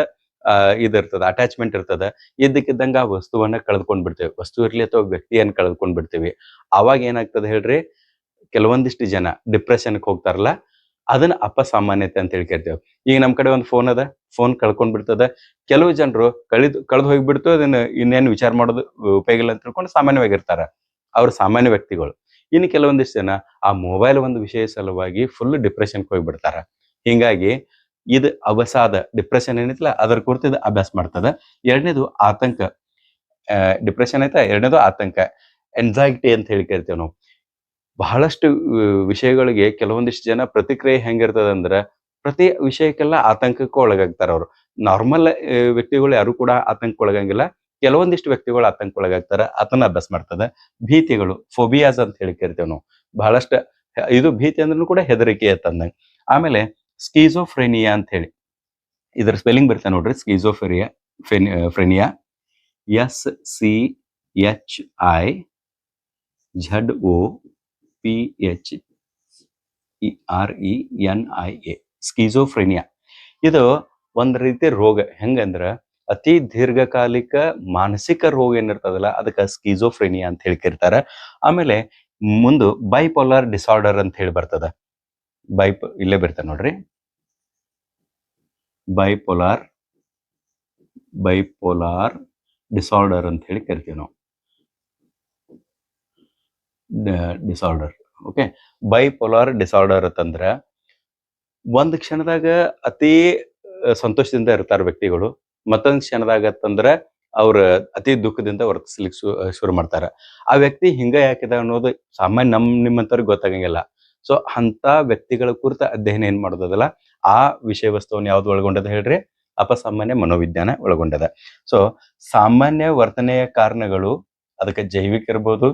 ಇದಿರ್ತದ, ಅಟ್ಯಾಚ್ಮೆಂಟ್ ಇರ್ತದ. ಇದ್ದಕ್ಕಿದ್ದಂಗ ಆ ವಸ್ತುವನ್ನ ಕಳೆದುಕೊಂಡ್ ಬಿಡ್ತೇವೆ, ವಸ್ತು ಇರ್ಲಿ ಅಥವಾ ವ್ಯಕ್ತಿಯನ್ನ ಕಳೆದುಕೊಂಡ್ ಬಿಡ್ತೇವಿ. ಅವಾಗ ಏನಾಗ್ತದ ಹೇಳ್ರಿ, ಕೆಲವೊಂದಿಷ್ಟು ಜನ ಡಿಪ್ರೆಷನ್ಗೆ ಹೋಗ್ತಾರಲ್ಲ, ಅದನ್ನ ಅಪಸಾಮಾನ್ಯತೆ ಅಂತ ಹೇಳಿ ಕರಿತೇವೆ. ಈಗ ನಮ್ ಕಡೆ ಒಂದು ಫೋನ್ ಕಳ್ಕೊಂಡ್ ಬಿಡ್ತದ. ಕೆಲವು ಜನರು ಕಳೆದು ಹೋಗ್ಬಿಡ್ತು, ಅದನ್ನ ಇನ್ನೇನು ವಿಚಾರ ಮಾಡೋದು ಉಪಯೋಗ ಇಲ್ಲ ಅಂತ ತಿಳ್ಕೊಂಡು ಸಾಮಾನ್ಯವಾಗಿರ್ತಾರ, ಅವ್ರು ಸಾಮಾನ್ಯ ವ್ಯಕ್ತಿಗಳು. ಇನ್ನು ಕೆಲವೊಂದಿಷ್ಟು ಜನ ಆ ಮೊಬೈಲ್ ಒಂದು ವಿಷಯ ಸಲುವಾಗಿ ಫುಲ್ ಡಿಪ್ರೆಷನ್ಗೆ ಹೋಗ್ಬಿಡ್ತಾರ. ಹಿಂಗಾಗಿ ಇದು ಡಿಪ್ರೆಷನ್ ಏನೈತಿಲ್ಲ ಅದರ ಕುರಿತು ಇದು ಅಭ್ಯಾಸ ಮಾಡ್ತದ. ಎರಡನೇದು ಆತಂಕ. ಡಿಪ್ರೆಷನ್ ಆಯ್ತಾ, ಎರಡನೇದು ಆತಂಕ, ಎಂಜೈಟಿ ಅಂತ ಹೇಳಿ ಕರಿತೇವೆ ನಾವು. ಬಹಳಷ್ಟು ವಿಷಯಗಳಿಗೆ ಕೆಲವೊಂದಿಷ್ಟು ಜನ ಪ್ರತಿಕ್ರಿಯೆ ಹೆಂಗಿರ್ತದ ಅಂದ್ರ, ಪ್ರತಿ ವಿಷಯಕ್ಕೆಲ್ಲ ಆತಂಕಕ್ಕೂ ಒಳಗಾಗ್ತಾರ ಅವ್ರು. ನಾರ್ಮಲ್ ವ್ಯಕ್ತಿಗಳು ಯಾರು ಕೂಡ ಆತಂಕ ಒಳಗಂಗಿಲ್ಲ, ಕೆಲವೊಂದಿಷ್ಟು ವ್ಯಕ್ತಿಗಳು ಆತಂಕ ಒಳಗಾಗ್ತಾರ. ಅದನ್ನ ಅಭ್ಯಾಸ ಮಾಡ್ತದ. ಭೀತಿಗಳು, ಫೋಬಿಯಾಸ್ ಅಂತ ಹೇಳಿ ಕರಿತೇವೆ ನಾವು. ಬಹಳಷ್ಟು ಇದು ಭೀತಿ ಅಂದ್ರೂ ಕೂಡ ಹೆದರಿಕೆ ಅಂತಂದಂಗ. ಆಮೇಲೆ ಸ್ಕೀಜೋಫ್ರೆನಿಯಾ ಅಂತ ಹೇಳಿ, ಇದರ ಸ್ಪೆಲ್ಲಿಂಗ್ ಬರ್ತದೆ ನೋಡ್ರಿ, ಫ್ರೆನಿಯಾ, SCHIZOPHERENIA, ಸ್ಕೀಜೋಫ್ರೆನಿಯಾ. ಇದು ಒಂದ್ ರೀತಿ ರೋಗ. ಹೆಂಗಂದ್ರ ಅತಿ ದೀರ್ಘಕಾಲಿಕ ಮಾನಸಿಕ ರೋಗ ಏನಿರ್ತದಲ್ಲ ಅದಕ್ಕೆ ಸ್ಕೀಜೋಫ್ರೆನಿಯಾ ಅಂತ ಹೇಳಿ ಕರೀತಾರ. ಆಮೇಲೆ ಮುಂದು ಬೈಪೋಲಾರ್ ಡಿಸಾರ್ಡರ್ ಅಂತ ಹೇಳಿ ಬರ್ತದ. ಇಲ್ಲೇ ಬರ್ತದೆ ನೋಡ್ರಿ, ಬೈಪೋಲಾರ್ ಡಿಸಾರ್ಡರ್ ಅಂತ ಹೇಳಿ ಕರಿತೀವಿ ನಾವು. Disorder, okay. ಬೈಪೋಲಾರ್ ಡಿಸಾರ್ಡರ್ ಅಂತಂದ್ರ ಒಂದ್ ಕ್ಷಣದಾಗ ಅತಿ ಸಂತೋಷದಿಂದ ಇರ್ತಾರ ವ್ಯಕ್ತಿಗಳು, ಮತ್ತೊಂದ್ ಕ್ಷಣದಾಗ ಅಂತಂದ್ರ ಅವ್ರ ಅತಿ ದುಃಖದಿಂದ ವರ್ತಿಸ್ಲಿಕ್ಕೆ ಶುರು ಮಾಡ್ತಾರ. ಆ ವ್ಯಕ್ತಿ ಹಿಂಗ ಯಾಕಿದ ಅನ್ನೋದು ಸಾಮಾನ್ಯ ನಿಮ್ಮಂತವ್ರಿಗೆ ಗೊತ್ತಾಗಂಗಿಲ್ಲ. ಸೊ ಅಂತ ವ್ಯಕ್ತಿಗಳ ಕುರಿತ ಅಧ್ಯಯನ ಏನ್ ಮಾಡೋದಲ್ಲ, ಆ ವಿಷಯ ವಸ್ತುವನ್ನು ಯಾವ್ದು ಒಳಗೊಂಡದ ಹೇಳ್ರಿ, ಅಪಸಾಮಾನ್ಯ ಮನೋವಿಜ್ಞಾನ ಒಳಗೊಂಡದ. ಸೊ ಸಾಮಾನ್ಯ ವರ್ತನೆಯ ಕಾರಣಗಳು, ಅದಕ್ಕೆ ಜೈವಿಕ ಇರ್ಬೋದು,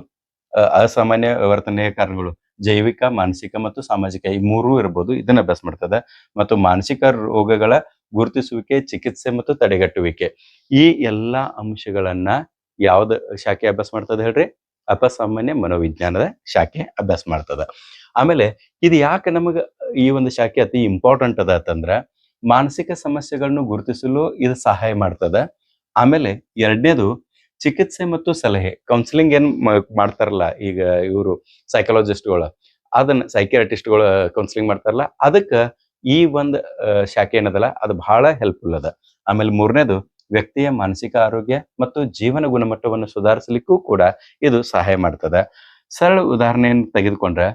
ಅಸಾಮಾನ್ಯ ವರ್ತನೆಯ ಕಾರಣಗಳು ಜೈವಿಕ, ಮಾನಸಿಕ ಮತ್ತು ಸಾಮಾಜಿಕ, ಈ ಮೂರೂ ಇರ್ಬೋದು. ಇದನ್ನ ಅಭ್ಯಾಸ ಮಾಡ್ತದ. ಮತ್ತು ಮಾನಸಿಕ ರೋಗಗಳ ಗುರುತಿಸುವಿಕೆ, ಚಿಕಿತ್ಸೆ ಮತ್ತು ತಡೆಗಟ್ಟುವಿಕೆ, ಈ ಎಲ್ಲಾ ಅಂಶಗಳನ್ನ ಯಾವ್ದು ಶಾಖೆ ಅಭ್ಯಾಸ ಮಾಡ್ತದ ಹೇಳ್ರಿ, ಅಪಸಾಮಾನ್ಯ ಮನೋವಿಜ್ಞಾನದ ಶಾಖೆ ಅಭ್ಯಾಸ ಮಾಡ್ತದ. ಆಮೇಲೆ ಇದು ಯಾಕೆ ನಮಗ ಈ ಒಂದು ಶಾಖೆ ಅತಿ ಇಂಪಾರ್ಟೆಂಟ್ ಅದ ಅಂತಂದ್ರ, ಮಾನಸಿಕ ಸಮಸ್ಯೆಗಳನ್ನು ಗುರುತಿಸಲು ಇದು ಸಹಾಯ ಮಾಡ್ತದ. ಆಮೇಲೆ ಎರಡನೇದು ಚಿಕಿತ್ಸೆ ಮತ್ತು ಸಲಹೆ, ಕೌನ್ಸಿಲಿಂಗ್ ಏನ್ ಮಾಡ್ತಾರಲ್ಲ ಈಗ ಇವರು ಸೈಕಾಲಜಿಸ್ಟ್ಗಳು, ಅದನ್ನ ಸೈಕಿಯಾಟ್ರಿಸ್ಟ್ಗಳು ಕೌನ್ಸಿಲಿಂಗ್ ಮಾಡ್ತಾರಲ್ಲ, ಅದಕ್ಕ ಈ ಒಂದು ಶಾಖೆ ಏನದಲ್ಲ ಅದು ಬಹಳ ಹೆಲ್ಪ್ಫುಲ್ ಅದ. ಆಮೇಲೆ ಮೂರನೇದು ವ್ಯಕ್ತಿಯ ಮಾನಸಿಕ ಆರೋಗ್ಯ ಮತ್ತು ಜೀವನ ಗುಣಮಟ್ಟವನ್ನು ಸುಧಾರಿಸಲಿಕ್ಕೂ ಕೂಡ ಇದು ಸಹಾಯ ಮಾಡ್ತದ. ಸರಳ ಉದಾಹರಣೆಯನ್ನು ತೆಗೆದುಕೊಂಡ್ರೆ,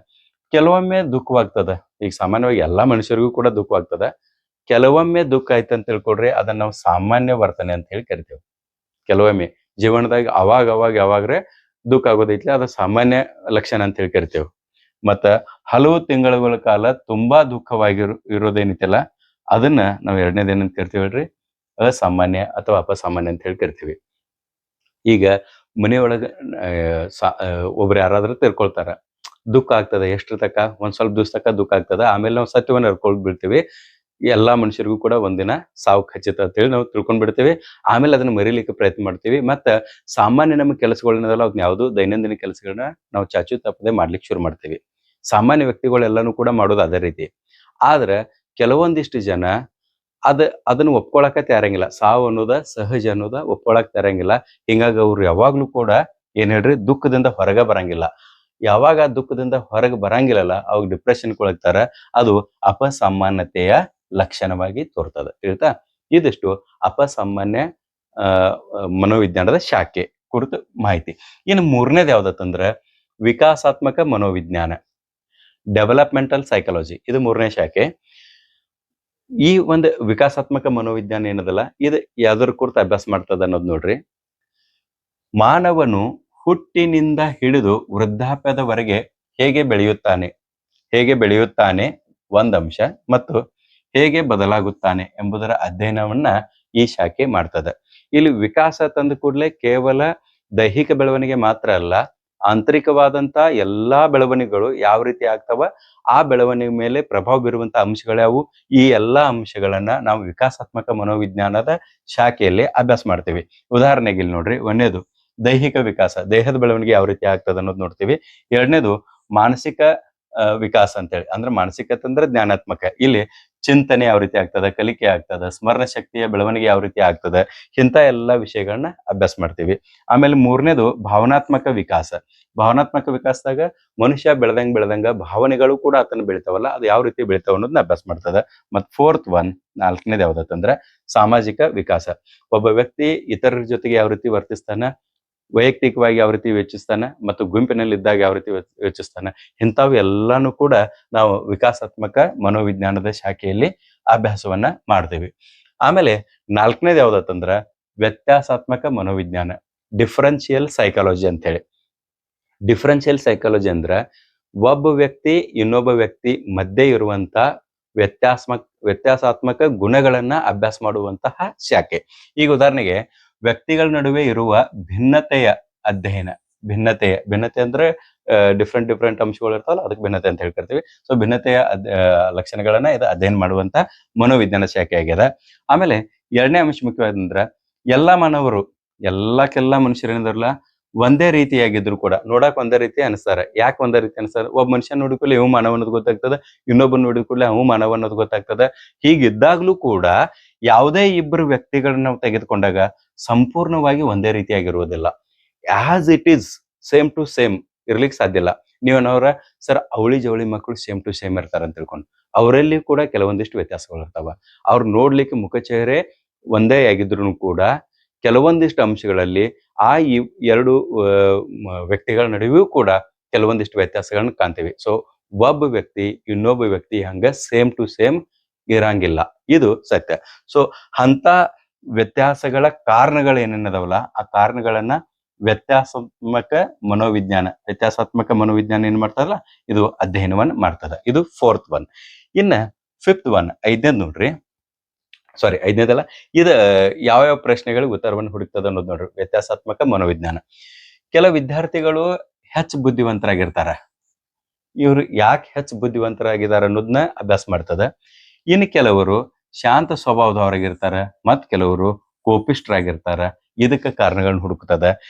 ಕೆಲವೊಮ್ಮೆ ದುಃಖವಾಗ್ತದ. ಈಗ ಸಾಮಾನ್ಯವಾಗಿ ಎಲ್ಲಾ ಮನುಷ್ಯರಿಗೂ ಕೂಡ ದುಃಖವಾಗ್ತದ. ಕೆಲವೊಮ್ಮೆ ದುಃಖ ಆಯ್ತು ಅಂತ ತಿಳ್ಕೊಡ್ರಿ, ಅದನ್ನ ನಾವು ಸಾಮಾನ್ಯ ವರ್ತನೆ ಅಂತ ಹೇಳಿ ಕರಿತೇವೆ. ಕೆಲವೊಮ್ಮೆ ಜೀವನದಾಗ ಯಾವಾಗ್ರೆ ದುಃಖ ಆಗೋದೈತ್ಲಿ, ಅದು ಸಾಮಾನ್ಯ ಲಕ್ಷಣ ಅಂತ ಹೇಳಿ ಕರಿತೇವೆ. ಮತ್ತ ಹಲವು ತಿಂಗಳುಗಳ ಕಾಲ ತುಂಬಾ ಇರೋದೇನಿತ್ತಲ್ಲ, ಅದನ್ನ ನಾವು ಎರಡನೇದೇನಂತ ಕರಿತೀವಿ ಹೇಳ್ರಿ, ಅಸಾಮಾನ್ಯ ಅಥವಾ ಅಪಸಾಮಾನ್ಯ ಅಂತ ಹೇಳಿ ಕರಿತೀವಿ. ಈಗ ಮನೆಯೊಳಗ ಒಬ್ರು ಯಾರಾದ್ರೂ ತಿರ್ಕೊಳ್ತಾರ, ದುಃಖ ಆಗ್ತದ. ಎಷ್ಟ್ರ ತಕ, ಒಂದ್ ಸ್ವಲ್ಪ ದಿವಸ ತಕ ದುಃಖ ಆಗ್ತದ. ಆಮೇಲೆ ನಾವು ಸತ್ಯವನ್ನ ಹರ್ಕೊಂಡ್ ಬಿಡ್ತೀವಿ. ಎಲ್ಲಾ ಮನುಷ್ಯರಿಗೂ ಕೂಡ ಒಂದಿನ ಸಾವು ಖಚಿತ ಅಂತೇಳಿ ನಾವು ತಿಳ್ಕೊಂಡ್ ಬಿಡ್ತೀವಿ. ಆಮೇಲೆ ಅದನ್ನ ಮರಿಲಿಕ್ಕೆ ಪ್ರಯತ್ನ ಮಾಡ್ತೀವಿ. ಮತ್ತ ಸಾಮಾನ್ಯ ನಮ್ಮ ಕೆಲಸಗಳನ್ನದಲ್ಲ, ಅವ್ನ ಯಾವ್ದು ದೈನಂದಿನ ಕೆಲಸಗಳನ್ನ ನಾವು ಚಾಚು ತಪ್ಪದೆ ಮಾಡ್ಲಿಕ್ಕೆ ಶುರು ಮಾಡ್ತೀವಿ. ಸಾಮಾನ್ಯ ವ್ಯಕ್ತಿಗಳೆಲ್ಲಾನು ಕೂಡ ಮಾಡೋದು ಅದೇ ರೀತಿ. ಆದ್ರೆ ಕೆಲವೊಂದಿಷ್ಟು ಜನ ಅದನ್ನ ಒಪ್ಕೊಳಕ ತಯಾರಂಗಿಲ್ಲ. ಸಾವು ಅನ್ನೋದ ಸಹಜ ಅನ್ನೋದ ಒಪ್ಕೊಳಕ್ ತಯಾರಂಗಿಲ್ಲ. ಹಿಂಗಾಗಿ ಅವ್ರು ಯಾವಾಗ್ಲೂ ಕೂಡ ಏನ್ ಹೇಳ್ರಿ, ದುಃಖದಿಂದ ಹೊರಗೆ ಬರಂಗಿಲ್ಲ. ಯಾವಾಗ ಆ ದುಃಖದಿಂದ ಹೊರಗೆ ಬರಂಗಿಲ್ಲಲ್ಲ ಅವಾಗ ಡಿಪ್ರೆಷನ್ ಕೊಳಗ್ತಾರ. ಅದು ಅಪಸಾಮಾನ್ಯತೆಯ ಲಕ್ಷಣವಾಗಿ ತೋರ್ತದೆ. ತಿಳಿತಾ? ಇದಿಷ್ಟು ಅಪಸಾಮಾನ್ಯ ಆ ಮನೋವಿಜ್ಞಾನದ ಶಾಖೆ ಕುರಿತು ಮಾಹಿತಿ. ಇನ್ನು ಮೂರನೇದು ಯಾವ್ದತ್ತಂದ್ರ ವಿಕಾಸಾತ್ಮಕ ಮನೋವಿಜ್ಞಾನ, ಡೆವಲಪ್ಮೆಂಟಲ್ ಸೈಕಾಲಜಿ. ಇದು ಮೂರನೇ ಶಾಖೆ. ಈ ಒಂದು ವಿಕಾಸಾತ್ಮಕ ಮನೋವಿಜ್ಞಾನ ಏನದಲ್ಲ, ಇದು ಯಾವ್ದ್ರ ಕುರಿತು ಅಭ್ಯಾಸ ಮಾಡ್ತದ ಅನ್ನೋದು ನೋಡ್ರಿ. ಮಾನವನು ಹುಟ್ಟಿನಿಂದ ಹಿಡಿದು ವೃದ್ಧಾಪ್ಯದವರೆಗೆ ಹೇಗೆ ಬೆಳೆಯುತ್ತಾನೆ ಒಂದಂಶ, ಮತ್ತು ಹೇಗೆ ಬದಲಾಗುತ್ತಾನೆ ಎಂಬುದರ ಅಧ್ಯಯನವನ್ನ ಈ ಶಾಖೆ ಮಾಡ್ತದೆ. ಇಲ್ಲಿ ವಿಕಾಸ ತಂದ ಕೂಡಲೇ ಕೇವಲ ದೈಹಿಕ ಬೆಳವಣಿಗೆ ಮಾತ್ರ ಅಲ್ಲ, ಆಂತರಿಕವಾದಂತ ಎಲ್ಲಾ ಬೆಳವಣಿಗೆಗಳು ಯಾವ ರೀತಿ ಆಗ್ತಾವ, ಆ ಬೆಳವಣಿಗೆ ಮೇಲೆ ಪ್ರಭಾವ ಬೀರುವಂತ ಅಂಶಗಳ್ಯಾವು, ಈ ಎಲ್ಲಾ ಅಂಶಗಳನ್ನ ನಾವು ವಿಕಾಸಾತ್ಮಕ ಮನೋವಿಜ್ಞಾನದ ಶಾಖೆಯಲ್ಲಿ ಅಭ್ಯಾಸ ಮಾಡ್ತೀವಿ. ಉದಾಹರಣೆಗೆ ಇಲ್ಲಿ ನೋಡ್ರಿ, ಒಂದನೇದು ದೈಹಿಕ ವಿಕಾಸ, ದೇಹದ ಬೆಳವಣಿಗೆ ಯಾವ ರೀತಿ ಆಗ್ತದೆ ಅನ್ನೋದು ನೋಡ್ತೀವಿ. ಎರಡನೇದು ಮಾನಸಿಕ ವಿಕಾಸ ಅಂತೇಳಿ, ಅಂದ್ರೆ ಮಾನಸಿಕತೆ ಅಂದ್ರೆ ಜ್ಞಾನಾತ್ಮಕ. ಇಲ್ಲಿ ಚಿಂತನೆ ಯಾವ ರೀತಿ ಆಗ್ತದೆ, ಕಲಿಕೆ ಆಗ್ತದೆ, ಸ್ಮರಣ ಶಕ್ತಿಯ ಬೆಳವಣಿಗೆ ಯಾವ ರೀತಿ ಆಗ್ತದೆ, ಇಂಥ ಎಲ್ಲಾ ವಿಷಯಗಳನ್ನ ಅಭ್ಯಾಸ ಮಾಡ್ತೀವಿ. ಆಮೇಲೆ ಮೂರನೇದು ಭಾವನಾತ್ಮಕ ವಿಕಾಸ. ಭಾವನಾತ್ಮಕ ವಿಕಾಸದಾಗ ಮನುಷ್ಯ ಬೆಳೆದಂಗ ಭಾವನೆಗಳು ಕೂಡ ಆತನ ಬೆಳಿತಾವಲ್ಲ, ಅದು ಯಾವ ರೀತಿ ಬೆಳಿತಾವ ಅನ್ನೋದನ್ನ ಅಭ್ಯಾಸ ಮಾಡ್ತದೆ. ಮತ್ ಫೋರ್ತ್ ಒನ್, ನಾಲ್ಕನೇದು ಯಾವ್ದತ್ತಂದ್ರೆ ಸಾಮಾಜಿಕ ವಿಕಾಸ. ಒಬ್ಬ ವ್ಯಕ್ತಿ ಇತರರ ಜೊತೆಗೆ ಯಾವ ರೀತಿ ವರ್ತಿಸ್ತಾನ, ವೈಯಕ್ತಿಕವಾಗಿ ಯಾವ ರೀತಿ ಯೋಚಿಸ್ತಾನೆ, ಮತ್ತು ಗುಂಪಿನಲ್ಲಿ ಇದ್ದಾಗ ಯಾವ ರೀತಿ ಯೋಚಿಸ್ತಾನೆ, ಇಂಥವು ಎಲ್ಲಾನು ಕೂಡ ನಾವು ವಿಕಾಸಾತ್ಮಕ ಮನೋವಿಜ್ಞಾನದ ಶಾಖೆಯಲ್ಲಿ ಅಭ್ಯಾಸವನ್ನ ಮಾಡ್ತೀವಿ. ಆಮೇಲೆ ನಾಲ್ಕನೇದು ಯಾವ್ದತ್ತಂದ್ರ ವ್ಯತ್ಯಾಸಾತ್ಮಕ ಮನೋವಿಜ್ಞಾನ, ಡಿಫರೆನ್ಷಿಯಲ್ ಸೈಕಾಲಜಿ ಅಂತ ಹೇಳಿ. ಡಿಫರೆನ್ಷಿಯಲ್ ಸೈಕಾಲಜಿ ಅಂದ್ರ ಒಬ್ಬ ವ್ಯಕ್ತಿ ಇನ್ನೊಬ್ಬ ವ್ಯಕ್ತಿ ಮಧ್ಯೆ ಇರುವಂತ ವ್ಯತ್ಯಾಸಾತ್ಮಕ ಗುಣಗಳನ್ನ ಅಭ್ಯಾಸ ಮಾಡುವಂತಹ ಶಾಖೆ. ಈಗ ಉದಾಹರಣೆಗೆ ವ್ಯಕ್ತಿಗಳ ನಡುವೆ ಇರುವ ಭಿನ್ನತೆಯ ಅಧ್ಯಯನ. ಭಿನ್ನತೆ ಅಂದ್ರೆ ಡಿಫ್ರೆಂಟ್ ಅಂಶಗಳು ಇರ್ತಾವಲ್ಲ, ಅದಕ್ಕೆ ಭಿನ್ನತೆ ಅಂತ ಹೇಳ್ಕರ್ತೀವಿ. ಸೊ ಭಿನ್ನತೆಯ ಲಕ್ಷಣಗಳನ್ನ ಇದು ಅಧ್ಯಯನ ಮಾಡುವಂತ ಮನೋವಿಜ್ಞಾನ ಶಾಖೆ ಆಗ್ಯದ. ಆಮೇಲೆ ಎರಡನೇ ಅಂಶ ಮುಖ್ಯವಾದಂದ್ರ ಎಲ್ಲಕ್ಕೆಲ್ಲ ಮನುಷ್ಯರೇನಿದಾರಲ್ಲ ಒಂದೇ ರೀತಿಯಾಗಿದ್ರು ಕೂಡ ನೋಡಕ್ ಒಂದೇ ರೀತಿ ಅನಿಸ್ತಾರೆ. ಯಾಕೆ ಒಂದೇ ರೀತಿ ಅನಿಸ್ತಾರೆ? ಒಬ್ಬ ಮನುಷ್ಯ ನೋಡಿಕೊಳ್ಳಿ ಇವ್ ಮಾನವ ಅನ್ನೋದು ಗೊತ್ತಾಗ್ತದೆ, ಇನ್ನೊಬ್ಬನ ನೋಡಿಕೊಳ್ಳಿ ಅವ್ ಮಾನವ ಅನ್ನೋದು ಗೊತ್ತಾಗ್ತದೆ. ಹೀಗಿದ್ದಾಗ್ಲೂ ಕೂಡ ಯಾವುದೇ ಇಬ್ಬರು ವ್ಯಕ್ತಿಗಳನ್ನ ನಾವು ತೆಗೆದುಕೊಂಡಾಗ ಸಂಪೂರ್ಣವಾಗಿ ಒಂದೇ ರೀತಿಯಾಗಿರುವುದಿಲ್ಲ. As it is same to same ಇರ್ಲಿಕ್ಕೆ ಸಾಧ್ಯ ಇಲ್ಲ. ನೀವೇನವ್ರ ಸರ್ ಅವಳಿ ಜವಳಿ ಮಕ್ಕಳು ಸೇಮ್ ಟು ಸೇಮ್ ಇರ್ತಾರ ಅಂತ ತಿಳ್ಕೊಂಡು, ಅವರಲ್ಲಿ ಕೂಡ ಕೆಲವೊಂದಿಷ್ಟು ವ್ಯತ್ಯಾಸಗಳು ಇರ್ತಾವ. ಅವ್ರು ನೋಡ್ಲಿಕ್ಕೆ ಮುಖಚೇಹರೆ ಒಂದೇ ಆಗಿದ್ರು ಕೂಡ ಕೆಲವೊಂದಿಷ್ಟು ಅಂಶಗಳಲ್ಲಿ ಆ ಎರಡು ವ್ಯಕ್ತಿಗಳ ನಡುವೆಯೂ ಕೂಡ ಕೆಲವೊಂದಿಷ್ಟು ವ್ಯತ್ಯಾಸಗಳನ್ನ ಕಾಣ್ತೀವಿ. ಸೊ ಒಬ್ಬ ವ್ಯಕ್ತಿ ಇನ್ನೊಬ್ಬ ವ್ಯಕ್ತಿ ಹಂಗ ಸೇಮ್ ಟು ಸೇಮ್ ಇರಂಗಿಲ್ಲ, ಇದು ಸತ್ಯ. ಸೊ ಅಂತ ವ್ಯತ್ಯಾಸಗಳ ಕಾರಣಗಳು ಏನೇನದವಲ್ಲ, ಆ ಕಾರಣಗಳನ್ನ ವ್ಯತ್ಯಾಸಾತ್ಮಕ ಮನೋವಿಜ್ಞಾನ ಏನ್ ಮಾಡ್ತಾರಲ್ಲ, ಇದು ಅಧ್ಯಯನವನ್ನ ಮಾಡ್ತದ. ಇದು ಫೋರ್ತ್ ಒನ್. ಇನ್ನ ಫಿಫ್ತ್ ಒನ್, ಐದನೇದ್ ನೋಡ್ರಿ. ಸಾರಿ, ಐದನೇದಲ್ಲ, ಇದು ಯಾವ್ಯಾವ ಪ್ರಶ್ನೆಗಳಿಗೆ ಉತ್ತರವನ್ನು ಹುಡುಕ್ತದ ಅನ್ನೋದು ನೋಡ್ರಿ. ವ್ಯತ್ಯಾಸಾತ್ಮಕ ಮನೋವಿಜ್ಞಾನ. ಕೆಲವು ವಿದ್ಯಾರ್ಥಿಗಳು ಹೆಚ್ಚು ಬುದ್ಧಿವಂತರಾಗಿರ್ತಾರ. ಇವ್ರು ಯಾಕೆ ಹೆಚ್ಚು ಬುದ್ಧಿವಂತರಾಗಿದ್ದಾರೆ ಅನ್ನೋದನ್ನ ಅಭ್ಯಾಸ ಮಾಡ್ತದ. ಇನ್ನು ಕೆಲವರು ಶಾಂತ ಸ್ವಭಾವದವರಾಗಿರ್ತಾರ, ಮತ್ ಕೆಲವರು ಕೋಪಿಷ್ಠರಾಗಿರ್ತಾರ. ಇದಕ್ಕೆ ಕಾರಣಗಳನ್ನ ಹುಡುಕ್ತದ.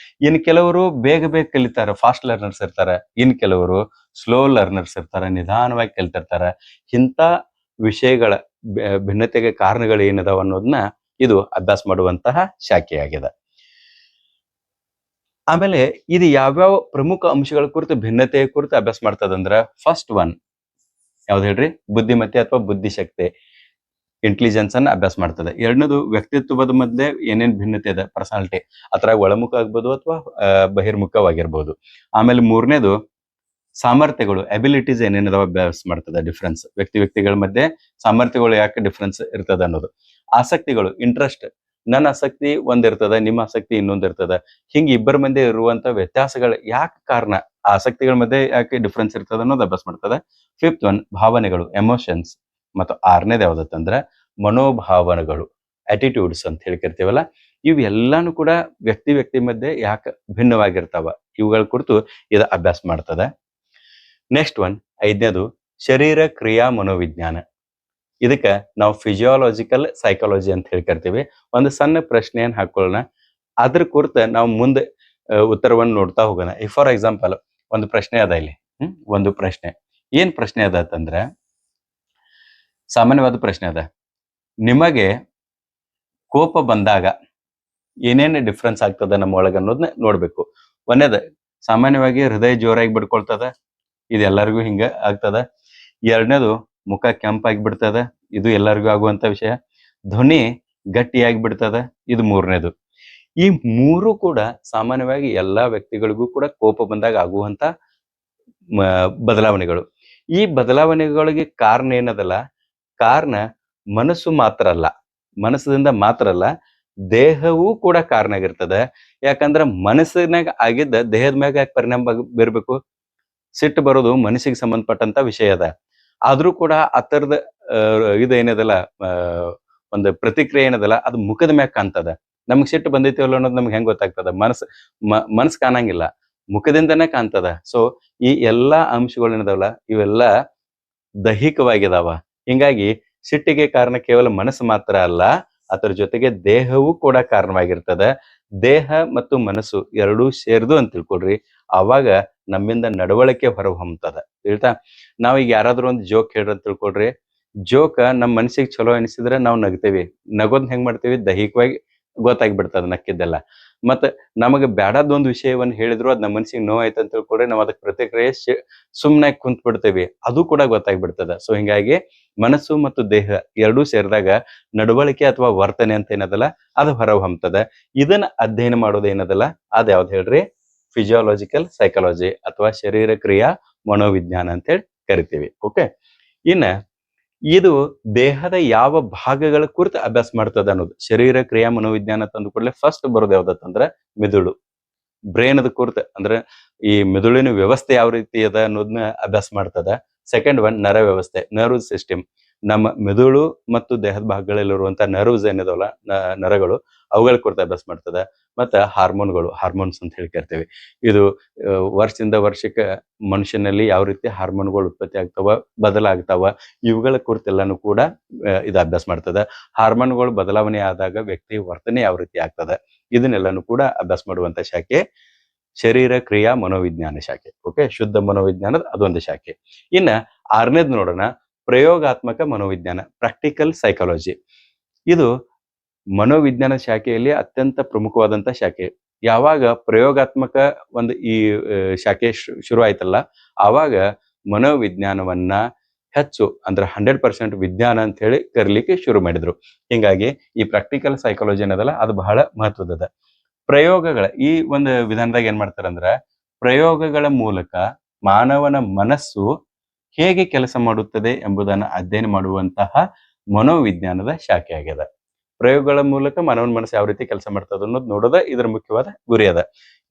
ಇನ್ನು ಕೆಲವರು ಬೇಗ ಕಲಿತಾರ, ಫಾಸ್ಟ್ ಲರ್ನರ್ಸ್ ಇರ್ತಾರ. ಇನ್ ಕೆಲವರು ಸ್ಲೋ ಲರ್ನರ್ಸ್ ಇರ್ತಾರ, ನಿಧಾನವಾಗಿ ಕಲಿತಿರ್ತಾರ. ಇಂಥ ವಿಷಯಗಳ ಭಿನ್ನತೆಗೆ ಕಾರಣಗಳು ಏನದಾವ ಅನ್ನೋದನ್ನ ಇದು ಅಭ್ಯಾಸ ಮಾಡುವಂತಹ ಶಾಖೆಯಾಗಿದೆ. ಆಮೇಲೆ ಇದು ಯಾವ್ಯಾವ ಪ್ರಮುಖ ಅಂಶಗಳ ಕುರಿತು ಭಿನ್ನತೆಯ ಕುರಿತು ಅಭ್ಯಾಸ ಮಾಡ್ತದಂದ್ರ, ಫಸ್ಟ್ ಒನ್ ಯಾವ್ದು ಹೇಳ್ರಿ, ಬುದ್ಧಿಮತ್ತೆ ಅಥವಾ ಬುದ್ಧಿಶಕ್ತಿ, ಇಂಟೆಲಿಜೆನ್ಸ್ ಅನ್ನ ಅಭ್ಯಾಸ ಮಾಡ್ತದೆ. ಎರಡನೇದು ವ್ಯಕ್ತಿತ್ವದ ಮಧ್ಯೆ ಏನೇನ್ ಭಿನ್ನತೆ ಇದೆ, ಪರ್ಸನಾಲಿಟಿ, ಅದ್ರ ಒಳಮುಖ ಆಗ್ಬೋದು ಅಥವಾ ಬಹಿರ್ಮುಖವಾಗಿರ್ಬೋದು. ಆಮೇಲೆ ಮೂರನೇದು ಸಾಮರ್ಥ್ಯಗಳು, ಅಬಿಲಿಟೀಸ್ ಏನೇನದಾವ ಅಭ್ಯಾಸ ಮಾಡ್ತದೆ. ಡಿಫ್ರೆನ್ಸ್ ವ್ಯಕ್ತಿಗಳ ಮಧ್ಯೆ ಸಾಮರ್ಥ್ಯಗಳು ಯಾಕೆ ಡಿಫ್ರೆನ್ಸ್ ಇರ್ತದ ಅನ್ನೋದು. ಆಸಕ್ತಿಗಳು, ಇಂಟ್ರೆಸ್ಟ್, ನನ್ನ ಆಸಕ್ತಿ ಒಂದಿರ್ತದ, ನಿಮ್ಮ ಆಸಕ್ತಿ ಇನ್ನೊಂದಿರ್ತದ. ಹಿಂಗ ಇಬ್ಬರ ಮಧ್ಯೆ ಇರುವಂತ ವ್ಯತ್ಯಾಸಗಳು ಯಾಕೆ ಕಾರಣ, ಆಸಕ್ತಿಗಳ ಮಧ್ಯೆ ಯಾಕೆ ಡಿಫ್ರೆನ್ಸ್ ಇರ್ತದ ಅನ್ನೋದು ಅಭ್ಯಾಸ ಮಾಡ್ತದೆ. ಫಿಫ್ತ್ ಒನ್ ಭಾವನೆಗಳು, ಎಮೋಷನ್ಸ್. ಮತ್ತು ಆರನೇದು ಯಾವ್ದತ್ತಂದ್ರ ಮನೋಭಾವನೆಗಳು, ಅಟಿಟ್ಯೂಡ್ಸ್ ಅಂತ ಹೇಳ್ಕಿರ್ತೀವಲ್ಲ. ಇವು ಎಲ್ಲಾನು ಕೂಡ ವ್ಯಕ್ತಿ ಮಧ್ಯೆ ಯಾಕೆ ಭಿನ್ನವಾಗಿರ್ತಾವ, ಇವುಗಳ ಕುರಿತು ಇದು ಅಭ್ಯಾಸ ಮಾಡ್ತದೆ. ನೆಕ್ಸ್ಟ್ ಒನ್, ಐದನೇದು ಶರೀರ ಕ್ರಿಯಾ ಮನೋವಿಜ್ಞಾನ. ಇದಕ್ಕ ನಾವು ಫಿಸಿಯಾಲಜಿಕಲ್ ಸೈಕಾಲಜಿ ಅಂತ ಹೇಳ್ಕರ್ತೀವಿ. ಒಂದು ಸಣ್ಣ ಪ್ರಶ್ನೆಯನ್ನು ಹಾಕೊಳ್ಳೋಣ, ಅದ್ರ ಕುರಿತ ನಾವು ಮುಂದೆ ಉತ್ತರವನ್ನು ನೋಡ್ತಾ ಹೋಗೋಣ. ಫಾರ್ ಎಕ್ಸಾಂಪಲ್ ಒಂದು ಪ್ರಶ್ನೆ ಅದ ಇಲ್ಲಿ. ಒಂದು ಪ್ರಶ್ನೆ, ಏನ್ ಪ್ರಶ್ನೆ ಅದ ಅಂತಂದ್ರ, ಸಾಮಾನ್ಯವಾದ ಪ್ರಶ್ನೆ ಅದ, ನಿಮಗೆ ಕೋಪ ಬಂದಾಗ ಏನೇನು ಡಿಫ್ರೆನ್ಸ್ ಆಗ್ತದ ನಮ್ಮ ಒಳಗ ಅನ್ನೋದನ್ನ ನೋಡ್ಬೇಕು. ಒಂದೇದ ಸಾಮಾನ್ಯವಾಗಿ ಹೃದಯ ಜೋರಾಗಿ ಬಡ್ಕೊಳ್ತದ, ಇದು ಎಲ್ಲರಿಗೂ ಹಿಂಗ ಆಗ್ತದ. ಎರಡನೇದು ಮುಖ ಕೆಂಪಾಗಿ ಬಿಡ್ತದ, ಇದು ಎಲ್ಲರಿಗೂ ಆಗುವಂತ ವಿಷಯ. ಧ್ವನಿ ಗಟ್ಟಿಯಾಗಿ ಬಿಡ್ತದ, ಇದು ಮೂರನೇದು. ಈ ಮೂರು ಕೂಡ ಸಾಮಾನ್ಯವಾಗಿ ಎಲ್ಲಾ ವ್ಯಕ್ತಿಗಳಿಗೂ ಕೂಡ ಕೋಪ ಬಂದಾಗ ಆಗುವಂತ ಬದಲಾವಣೆಗಳು. ಈ ಬದಲಾವಣೆಗಳಿಗೆ ಕಾರಣ ಏನದಲ್ಲ, ಕಾರಣ ಮನಸ್ಸು ಮಾತ್ರ ಅಲ್ಲ, ಮನಸ್ಸಿನಿಂದ ಮಾತ್ರ ಅಲ್ಲ, ದೇಹವೂ ಕೂಡ ಕಾರಣ ಆಗಿರ್ತದೆ. ಯಾಕಂದ್ರ ಮನಸ್ಸಿನಾಗ ಆಗಿದ್ದ ದೇಹದ ಮ್ಯಾಗ ಯಾಕೆ ಪರಿಣಾಮ ಬೀರ್ಬೇಕು? ಸಿಟ್ಟು ಬರೋದು ಮನಸ್ಸಿಗೆ ಸಂಬಂಧಪಟ್ಟಂತ ವಿಷಯ ಅದ. ಆದ್ರೂ ಕೂಡ ಆ ಥರದ ಇದೇನದಲ್ಲ, ಒಂದು ಪ್ರತಿಕ್ರಿಯೆ ಏನದಲ್ಲ, ಅದು ಮುಖದ ಮ್ಯಾಗ ಕಾಣ್ತದ. ನಮ್ಗೆ ಸಿಟ್ಟು ಬಂದೈತಿವಲ್ಲ ಅನ್ನೋದು ನಮ್ಗೆ ಹೆಂಗ್ ಗೊತ್ತಾಗ್ತದ? ಮನಸ್ಸು ಕಾಣಂಗಿಲ್ಲ, ಮುಖದಿಂದನೇ ಕಾಣ್ತದ. ಸೊ ಈ ಎಲ್ಲಾ ಅಂಶಗಳು ಏನದಾವಲ್ಲ, ಇವೆಲ್ಲ ದೈಹಿಕವಾಗಿದಾವ. ಹಿಂಗಾಗಿ ಸಿಟ್ಟಿಗೆ ಕಾರಣ ಕೇವಲ ಮನಸ್ಸು ಮಾತ್ರ ಅಲ್ಲ, ಅದರ ಜೊತೆಗೆ ದೇಹವೂ ಕೂಡ ಕಾರಣವಾಗಿರ್ತದ. ದೇಹ ಮತ್ತು ಮನಸ್ಸು ಎರಡೂ ಸೇರ್ದು ಅಂತ ತಿಳ್ಕೊಳ್ರಿ, ಆವಾಗ ನಮ್ಮಿಂದ ನಡವಳಿಕೆ ಹೊರ ಹೊಮ್ತದ. ಹೇಳ್ತಾ ನಾವೀಗ ಯಾರಾದ್ರೂ ಒಂದು ಜೋಕ್ ಹೇಳ್ರಿ ಅಂತ ತಿಳ್ಕೊಳ್ರಿ, ಜೋಕ ನಮ್ಮ ಮನಸ್ಸಿಗೆ ಚಲೋ ಅನಿಸಿದ್ರೆ ನಾವು ನಗ್ತೇವಿ. ನಗೋದ್ ಹೆಂಗ್ ಮಾಡ್ತೇವಿ? ದೈಹಿಕವಾಗಿ ಗೊತ್ತಾಗ್ಬಿಡ್ತದ ನಕ್ಕಿದ್ದೆಲ್ಲ. ಮತ್ತ ನಮಗೆ ಬ್ಯಾಡಾದೊಂದು ವಿಷಯವನ್ನ ಹೇಳಿದ್ರು ಅದ್ ನಮ್ಮ ಮನಸ್ಸಿಗೆ ನೋವಾಯ್ತು ಅಂತ ತಿಳ್ಕೊಳ್ರಿ, ನಾವು ಅದಕ್ಕೆ ಪ್ರತಿಕ್ರಿಯೆ ಸುಮ್ನೆ ಕುಂತ್ ಬಿಡ್ತೇವಿ, ಅದು ಕೂಡ ಗೊತ್ತಾಗ್ಬಿಡ್ತದ. ಸೊ ಹಿಂಗಾಗಿ ಮನಸ್ಸು ಮತ್ತು ದೇಹ ಎರಡೂ ಸೇರಿದಾಗ ನಡವಳಿಕೆ ಅಥವಾ ವರ್ತನೆ ಅಂತ ಏನದಲ್ಲ, ಅದು ಹೊರ ಹೊಮ್ತದ. ಇದನ್ನ ಅಧ್ಯಯನ ಮಾಡೋದು ಏನದಲ್ಲ, ಅದ್ ಯಾವ್ದು ಹೇಳ್ರಿ? ಫಿಸಿಯಾಲಜಿಕಲ್ ಸೈಕಾಲಜಿ ಅಥವಾ ಶರೀರ ಕ್ರಿಯಾ ಮನೋವಿಜ್ಞಾನ ಅಂತ ಹೇಳಿ ಕರಿತೀವಿ. ಓಕೆ, ಇನ್ನ ಇದು ದೇಹದ ಯಾವ ಭಾಗಗಳ ಕುರಿತು ಅಭ್ಯಾಸ ಮಾಡ್ತದ ಅನ್ನೋದು ಶರೀರ ಕ್ರಿಯಾ ಮನೋವಿಜ್ಞಾನ ತಂದು ಕೂಡಲೇ ಫಸ್ಟ್ ಬರೋದು ಯಾವ್ದತ್ತಂದ್ರ ಮಿದುಳು, ಬ್ರೇನ್ ಅದ ಕುರಿತು. ಅಂದ್ರೆ ಈ ಮಿದುಳಿನ ವ್ಯವಸ್ಥೆ ಯಾವ ರೀತಿ ಅದ ಅನ್ನೋದನ್ನ ಅಭ್ಯಾಸ ಮಾಡ್ತದ. ಸೆಕೆಂಡ್ ಒನ್ ನರ ವ್ಯವಸ್ಥೆ, ನರ್ವ್ ಸಿಸ್ಟಮ್. ನಮ್ಮ ಮೆದುಳು ಮತ್ತು ದೇಹದ ಭಾಗಗಳಲ್ಲಿರುವಂತಹ ನರ್ವ್ಸ್ ಏನಿದಾವಲ್ಲ, ನರಗಳು, ಅವುಗಳ ಕುರಿತು ಅಭ್ಯಾಸ ಮಾಡ್ತದ. ಮತ್ತ ಹಾರ್ಮೋನ್ಸ್ ಅಂತ ಹೇಳಿ ಕರಿತೇವೆ. ಇದು ವರ್ಷದಿಂದ ವರ್ಷಕ್ಕೆ ಮನುಷ್ಯನಲ್ಲಿ ಯಾವ ರೀತಿ ಹಾರ್ಮೋನ್ಗಳು ಉತ್ಪತ್ತಿ ಆಗ್ತಾವ, ಬದಲಾಗ್ತಾವ, ಇವುಗಳ ಕುರಿತೆಲ್ಲಾನು ಕೂಡ ಇದು ಅಭ್ಯಾಸ ಮಾಡ್ತದ. ಹಾರ್ಮೋನ್ಗಳು ಬದಲಾವಣೆ ಆದಾಗ ವ್ಯಕ್ತಿ ವರ್ತನೆ ಯಾವ ರೀತಿ ಆಗ್ತದ, ಇದನ್ನೆಲ್ಲಾನು ಕೂಡ ಅಭ್ಯಾಸ ಮಾಡುವಂತ ಶಾಖೆ ಶರೀರ ಕ್ರಿಯಾ ಮನೋವಿಜ್ಞಾನ ಶಾಖೆ. ಓಕೆ, ಶುದ್ಧ ಮನೋವಿಜ್ಞಾನದ ಅದೊಂದು ಶಾಖೆ. ಇನ್ನ ಆರನೇದ್ ನೋಡೋಣ, ಪ್ರಯೋಗಾತ್ಮಕ ಮನೋವಿಜ್ಞಾನ, ಪ್ರಾಕ್ಟಿಕಲ್ ಸೈಕಾಲಜಿ. ಇದು ಮನೋವಿಜ್ಞಾನ ಶಾಖೆಯಲ್ಲಿ ಅತ್ಯಂತ ಪ್ರಮುಖವಾದಂತ ಶಾಖೆ. ಯಾವಾಗ ಪ್ರಯೋಗಾತ್ಮಕ ಒಂದು ಈ ಶಾಖೆ ಶುರು ಆಯ್ತಲ್ಲ, ಆವಾಗ ಮನೋವಿಜ್ಞಾನವನ್ನ ಹೆಚ್ಚು ಅಂದ್ರೆ 100% ವಿಜ್ಞಾನ ಅಂತ ಹೇಳಿ ಕರೀಲಿಕ್ಕೆ ಶುರು ಮಾಡಿದ್ರು. ಹಿಂಗಾಗಿ ಈ ಪ್ರಾಕ್ಟಿಕಲ್ ಸೈಕಾಲಜಿ ಅನ್ನೋದಲ್ಲ, ಅದು ಬಹಳ ಮಹತ್ವದ. ಪ್ರಯೋಗಗಳ ಈ ಒಂದು ವಿಧಾನದಾಗ ಏನ್ ಮಾಡ್ತಾರಂದ್ರ, ಪ್ರಯೋಗಗಳ ಮೂಲಕ ಮಾನವನ ಮನಸ್ಸು ಹೇಗೆ ಕೆಲಸ ಮಾಡುತ್ತದೆ ಎಂಬುದನ್ನು ಅಧ್ಯಯನ ಮಾಡುವಂತಹ ಮನೋವಿಜ್ಞಾನದ ಶಾಖೆ ಆಗ್ಯದ. ಪ್ರಯೋಗಗಳ ಮೂಲಕ ಮಾನವನ ಮನಸ್ಸು ಯಾವ ರೀತಿ ಕೆಲಸ ಮಾಡ್ತದ ಅನ್ನೋದು ನೋಡೋದ ಇದರ ಮುಖ್ಯವಾದ ಗುರಿ ಅದ.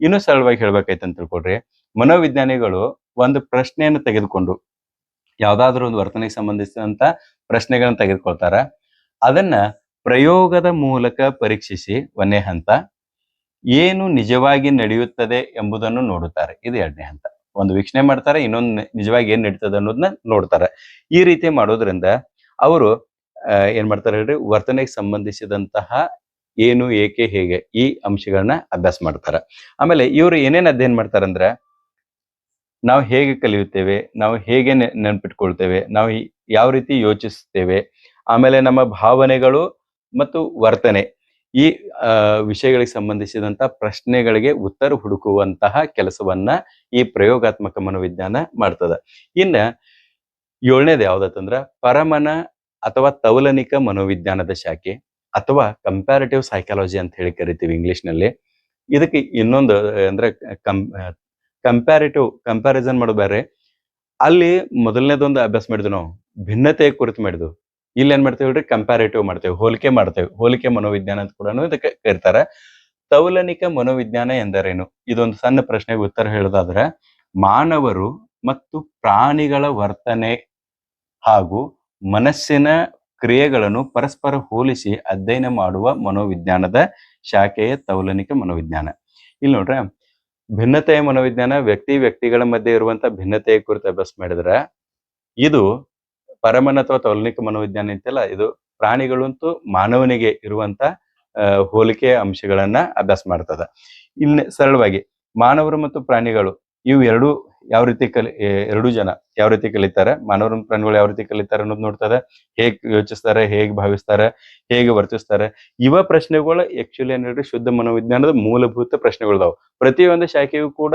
ಇನ್ನೂ ಸರಳವಾಗಿ ಹೇಳ್ಬೇಕಾಯ್ತು ಅಂತ ತಿಳ್ಕೊಡ್ರಿ, ಮನೋವಿಜ್ಞಾನಿಗಳು ಒಂದು ಪ್ರಶ್ನೆಯನ್ನು ತೆಗೆದುಕೊಂಡು, ಯಾವ್ದಾದ್ರು ಒಂದು ವರ್ತನೆಗೆ ಸಂಬಂಧಿಸಿದಂತ ಪ್ರಶ್ನೆಗಳನ್ನ ತೆಗೆದುಕೊಳ್ತಾರ. ಅದನ್ನ ಪ್ರಯೋಗದ ಮೂಲಕ ಪರೀಕ್ಷಿಸಿ ಒಂದನೇ ಹಂತ, ಏನು ನಿಜವಾಗಿ ನಡೆಯುತ್ತದೆ ಎಂಬುದನ್ನು ನೋಡುತ್ತಾರೆ, ಇದು ಎರಡನೇ ಹಂತ. ಒಂದು ವೀಕ್ಷಣೆ ಮಾಡ್ತಾರೆ, ಇನ್ನೊಂದು ನಿಜವಾಗಿ ಏನ್ ನಡೀತದೆ ಅನ್ನೋದನ್ನ ನೋಡ್ತಾರೆ. ಈ ರೀತಿ ಮಾಡೋದ್ರಿಂದ ಅವರು ಏನ್ ಮಾಡ್ತಾರೆ ಹೇಳ್ರಿ, ವರ್ತನೆಗೆ ಸಂಬಂಧಿಸಿದಂತಹ ಏನು, ಏಕೆ, ಹೇಗೆ ಈ ಅಂಶಗಳನ್ನ ಅಭ್ಯಾಸ ಮಾಡ್ತಾರ. ಆಮೇಲೆ ಇವರು ಏನೇನ್ ಅಧ್ಯಯನ ಮಾಡ್ತಾರಂದ್ರ, ನಾವು ಹೇಗೆ ಕಲಿಯುತ್ತೇವೆ, ನಾವು ಹೇಗೆ ನೆನ್ಪಿಟ್ಕೊಳ್ತೇವೆ, ನಾವು ಯಾವ ರೀತಿ ಯೋಚಿಸ್ತೇವೆ, ಆಮೇಲೆ ನಮ್ಮ ಭಾವನೆಗಳು ಮತ್ತು ವರ್ತನೆ, ಈ ವಿಷಯಗಳಿಗೆ ಸಂಬಂಧಿಸಿದಂತಹ ಪ್ರಶ್ನೆಗಳಿಗೆ ಉತ್ತರ ಹುಡುಕುವಂತಹ ಕೆಲಸವನ್ನ ಈ ಪ್ರಯೋಗಾತ್ಮಕ ಮನೋವಿಜ್ಞಾನ ಮಾಡ್ತದ. ಇನ್ನ ಏಳನೇದು ಯಾವ್ದತ್ತಂದ್ರ ಪರಮನ ಅಥವಾ ತೌಲನಿಕ ಮನೋವಿಜ್ಞಾನದ ಶಾಖೆ ಅಥವಾ ಕಂಪ್ಯಾರಿಟಿವ್ ಸೈಕಾಲಜಿ ಅಂತ ಹೇಳಿ ಕರಿತೀವಿ ಇಂಗ್ಲಿಷ್ ನಲ್ಲಿ. ಇದಕ್ಕೆ ಇನ್ನೊಂದು ಅಂದ್ರೆ ಕಂಪ್ಯಾರಿಸನ್ ಮಾಡೋದು ಬೇರೆ. ಅಲ್ಲಿ ಮೊದಲನೇದೊಂದು ಅಭ್ಯಾಸ ಮಾಡಿದ್ವಿ ನಾವು, ಭಿನ್ನತೆಯ ಕುರಿತು ಮಾಡಿದ್ವು. ಇಲ್ಲಿ ಏನ್ ಮಾಡ್ತೇವೆ ಹೇಳ್ರಿ, ಕಂಪ್ಯಾರಿಟಿವ್ ಮಾಡ್ತೇವೆ, ಹೋಲಿಕೆ ಮನೋವಿಜ್ಞಾನ ಅಂತ ಕೂಡ ಇದಕ್ಕೆ ಕರೀತಾರೆ. ತೌಲನಿಕ ಮನೋವಿಜ್ಞಾನ ಎಂದರೇನು? ಇದೊಂದು ಸಣ್ಣ ಪ್ರಶ್ನೆಗೆ ಉತ್ತರ ಹೇಳೋದಾದ್ರೆ, ಮಾನವರು ಮತ್ತು ಪ್ರಾಣಿಗಳ ವರ್ತನೆ ಹಾಗೂ ಮನಸ್ಸಿನ ಕ್ರಿಯೆಗಳನ್ನು ಪರಸ್ಪರ ಹೋಲಿಸಿ ಅಧ್ಯಯನ ಮಾಡುವ ಮನೋವಿಜ್ಞಾನದ ಶಾಖೆಯ ತೌಲನಿಕ ಮನೋವಿಜ್ಞಾನ. ಇಲ್ಲಿ ನೋಡ್ರೆ, ಭಿನ್ನತೆಯ ಮನೋವಿಜ್ಞಾನ ವ್ಯಕ್ತಿಗಳ ಮಧ್ಯೆ ಇರುವಂತ ಭಿನ್ನತೆಯ ಕುರಿತು ಅಭ್ಯಾಸ ಮಾಡಿದ್ರೆ, ಇದು ಪರಮನ ಅಥವಾ ತೌಲನಿಕ ಮನೋವಿಜ್ಞಾನ ಅಂತೆಲ್ಲ, ಇದು ಪ್ರಾಣಿಗಳಂತೂ ಮಾನವನಿಗೆ ಇರುವಂತ ಹೋಲಿಕೆಯ ಅಂಶಗಳನ್ನ ಅಭ್ಯಾಸ ಮಾಡ್ತದ. ಇಲ್ಲಿ ಸರಳವಾಗಿ ಮಾನವರು ಮತ್ತು ಪ್ರಾಣಿಗಳು ಇವು ಎರಡೂ ಯಾವ ರೀತಿ ಎರಡೂ ಜನ ಯಾವ ರೀತಿ ಕಲಿತಾರೆ, ಮಾನವರು ಪ್ರಾಣಿಗಳು ಯಾವ ರೀತಿ ಕಲಿತಾರೆ ಅನ್ನೋದು ನೋಡ್ತದೆ, ಹೇಗ್ ಯೋಚಿಸ್ತಾರೆ, ಹೇಗ್ ಭಾವಿಸ್ತಾರೆ, ಹೇಗೆ ವರ್ತಿಸ್ತಾರೆ. ಇವ ಪ್ರಶ್ನೆಗಳು ಆಕ್ಚುಲಿ ಏನ್ ಹೇಳ್ರಿ ಶುದ್ಧ ಮನೋವಿಜ್ಞಾನದ ಮೂಲಭೂತ ಪ್ರಶ್ನೆಗಳದಾವ್. ಪ್ರತಿಯೊಂದು ಶಾಖೆಯು ಕೂಡ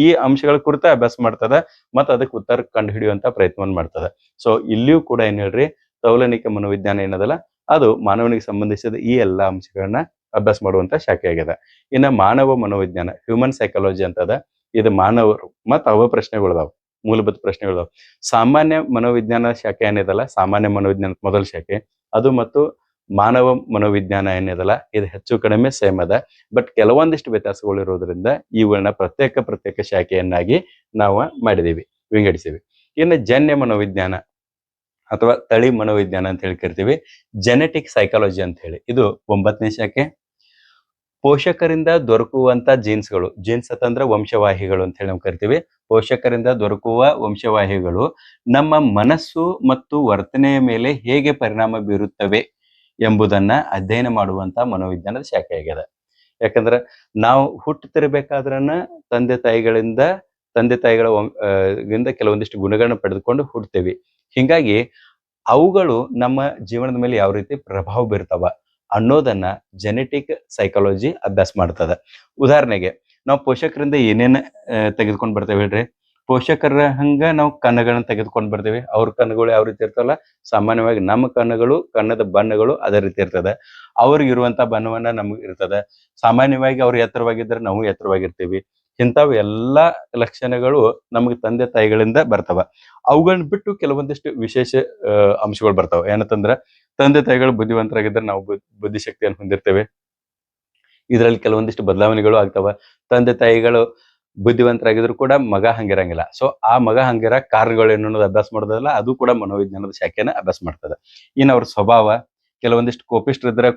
ಈ ಅಂಶಗಳ ಕುರಿತ ಅಭ್ಯಾಸ ಮಾಡ್ತದ ಮತ್ತ ಅದಕ್ಕೆ ಉತ್ತರ ಕಂಡು ಹಿಡಿಯುವಂತ ಪ್ರಯತ್ನವನ್ನು ಮಾಡ್ತದ. ಸೊ ಇಲ್ಲಿಯೂ ಕೂಡ ಏನ್ ಹೇಳ್ರಿ ತೌಲನಿಕ ಮನೋವಿಜ್ಞಾನ ಏನದಲ್ಲ ಅದು ಮಾನವನಿಗೆ ಸಂಬಂಧಿಸಿದ ಈ ಎಲ್ಲಾ ಅಂಶಗಳನ್ನ ಅಭ್ಯಾಸ ಮಾಡುವಂತ ಶಾಖೆ ಆಗಿದೆ. ಇನ್ನ ಮಾನವ ಮನೋವಿಜ್ಞಾನ ಹ್ಯೂಮನ್ ಸೈಕಾಲಜಿ ಅಂತದ. ಇದು ಮಾನವರು ಮತ್ತ ಅವ ಪ್ರಶ್ನೆಗಳದಾವ್, ಮೂಲಭೂತ ಪ್ರಶ್ನೆಗಳದಾವ್. ಸಾಮಾನ್ಯ ಮನೋವಿಜ್ಞಾನ ಶಾಖೆ ಏನಿದಲ್ಲ, ಸಾಮಾನ್ಯ ಮನೋವಿಜ್ಞಾನ ಮೊದಲ ಶಾಖೆ ಅದು ಮತ್ತು ಮಾನವ ಮನೋವಿಜ್ಞಾನ ಏನಿದಲ್ಲ ಇದು ಹೆಚ್ಚು ಕಡಿಮೆ ಸೇಮ್ ಅದ. ಬಟ್ ಕೆಲವೊಂದಿಷ್ಟು ವ್ಯತ್ಯಾಸಗಳು ಇರೋದ್ರಿಂದ ಇವುಗಳನ್ನ ಪ್ರತ್ಯೇಕ ಶಾಖೆಯನ್ನಾಗಿ ನಾವು ಮಾಡಿದೀವಿ, ವಿಂಗಡಿಸಿವಿ. ಇನ್ನು ಜನ್ಯ ಮನೋವಿಜ್ಞಾನ ಅಥವಾ ತಳಿ ಮನೋವಿಜ್ಞಾನ ಅಂತ ಹೇಳಿ ಕರಿತೀವಿ. ಜೆನೆಟಿಕ್ ಸೈಕಾಲಜಿ ಅಂತ ಹೇಳಿ ಇದು 9ನೇ ಶಾಖೆ. ಪೋಷಕರಿಂದ ದೊರಕುವಂತ ಜೀನ್ಸ್ ಅಂತಂದ್ರೆ ವಂಶವಾಹಿಗಳು ಅಂತ ಹೇಳಿ ನಾವು ಕರಿತೀವಿ. ಪೋಷಕರಿಂದ ದೊರಕುವ ವಂಶವಾಹಿಗಳು ನಮ್ಮ ಮನಸ್ಸು ಮತ್ತು ವರ್ತನೆಯ ಮೇಲೆ ಹೇಗೆ ಪರಿಣಾಮ ಬೀರುತ್ತವೆ ಎಂಬುದನ್ನ ಅಧ್ಯಯನ ಮಾಡುವಂತ ಮನೋವಿಜ್ಞಾನದ ಶಾಖೆ ಆಗಿದೆ. ಯಾಕಂದ್ರೆ ನಾವು ಹುಟ್ಟುತ್ತಿರಬೇಕಾದ್ರನ ತಂದೆ ತಾಯಿಗಳ ಕೆಲವೊಂದಿಷ್ಟು ಗುಣಗಳನ್ನ ಪಡೆದುಕೊಂಡು ಹುಡ್ತೇವಿ. ಹಿಂಗಾಗಿ ಅವುಗಳು ನಮ್ಮ ಜೀವನದ ಮೇಲೆ ಯಾವ ರೀತಿ ಪ್ರಭಾವ ಬೀರ್ತಾವ ಅನ್ನೋದನ್ನ ಜೆನೆಟಿಕ್ ಸೈಕಾಲಜಿ ಅಭ್ಯಾಸ ಮಾಡ್ತದ. ಉದಾಹರಣೆಗೆ ನಾವು ಪೋಷಕರಿಂದ ಏನೇನ್ ತೆಗೆದುಕೊಂಡ್ ಬರ್ತೇವೆ ಹೇಳ್ರಿ. ಪೋಷಕರ ಹಂಗ ನಾವು ಕಣ್ಣುಗಳನ್ನ ತೆಗೆದುಕೊಂಡ್ ಬರ್ತೇವೆ. ಅವ್ರ ಕಣ್ಣುಗಳು ಯಾವ ರೀತಿ ಇರ್ತವಲ್ಲ, ಸಾಮಾನ್ಯವಾಗಿ ನಮ್ಮ ಕಣ್ಣದ ಬಣ್ಣಗಳು ಅದೇ ರೀತಿ ಇರ್ತದೆ. ಅವ್ರಿಗೆ ಇರುವಂತ ಬಣ್ಣವನ್ನ ನಮ್ಗೆ ಇರ್ತದೆ. ಸಾಮಾನ್ಯವಾಗಿ ಅವ್ರು ಎತ್ತರವಾಗಿದ್ರೆ ನಾವು ಎತ್ತರವಾಗಿರ್ತೀವಿ. ಇಂಥವು ಎಲ್ಲಾ ಲಕ್ಷಣಗಳು ನಮಗೆ ತಂದೆ ತಾಯಿಗಳಿಂದ ಬರ್ತಾವ. ಅವುಗಳನ್ನ ಬಿಟ್ಟು ಕೆಲವೊಂದಿಷ್ಟು ವಿಶೇಷ ಅಂಶಗಳು ಬರ್ತಾವ. ಏನಂತಂದ್ರ ತಂದೆ ತಾಯಿಗಳು ಬುದ್ಧಿವಂತರಾಗಿದ್ರೆ ನಾವು ಬುದ್ಧಿಶಕ್ತಿಯನ್ನು ಹೊಂದಿರ್ತೇವೆ. ಇದರಲ್ಲಿ ಕೆಲವೊಂದಿಷ್ಟು ಬದಲಾವಣೆಗಳು ಆಗ್ತಾವ. ತಂದೆ ತಾಯಿಗಳು ಬುದ್ಧಿವಂತರಾಗಿದ್ರು ಕೂಡ ಮಗ ಹಂಗಿರಂಗಿಲ್ಲ. ಸೊ ಆ ಮಗ ಹಂಗಿರ ಕಾರಣಗಳು ಏನು ಅನ್ನೋದು ಅಭ್ಯಾಸ ಮಾಡೋದಲ್ಲ, ಅದು ಕೂಡ ಮನೋವಿಜ್ಞಾನದ ಶಾಖೆನ ಅಭ್ಯಾಸ ಮಾಡ್ತದೆ. ಇನ್ನು ಅವ್ರ ಸ್ವಭಾವ, ಕೆಲವೊಂದಿಷ್ಟು ಕೋಪಿಷ್ಠರಿದ್ರೆ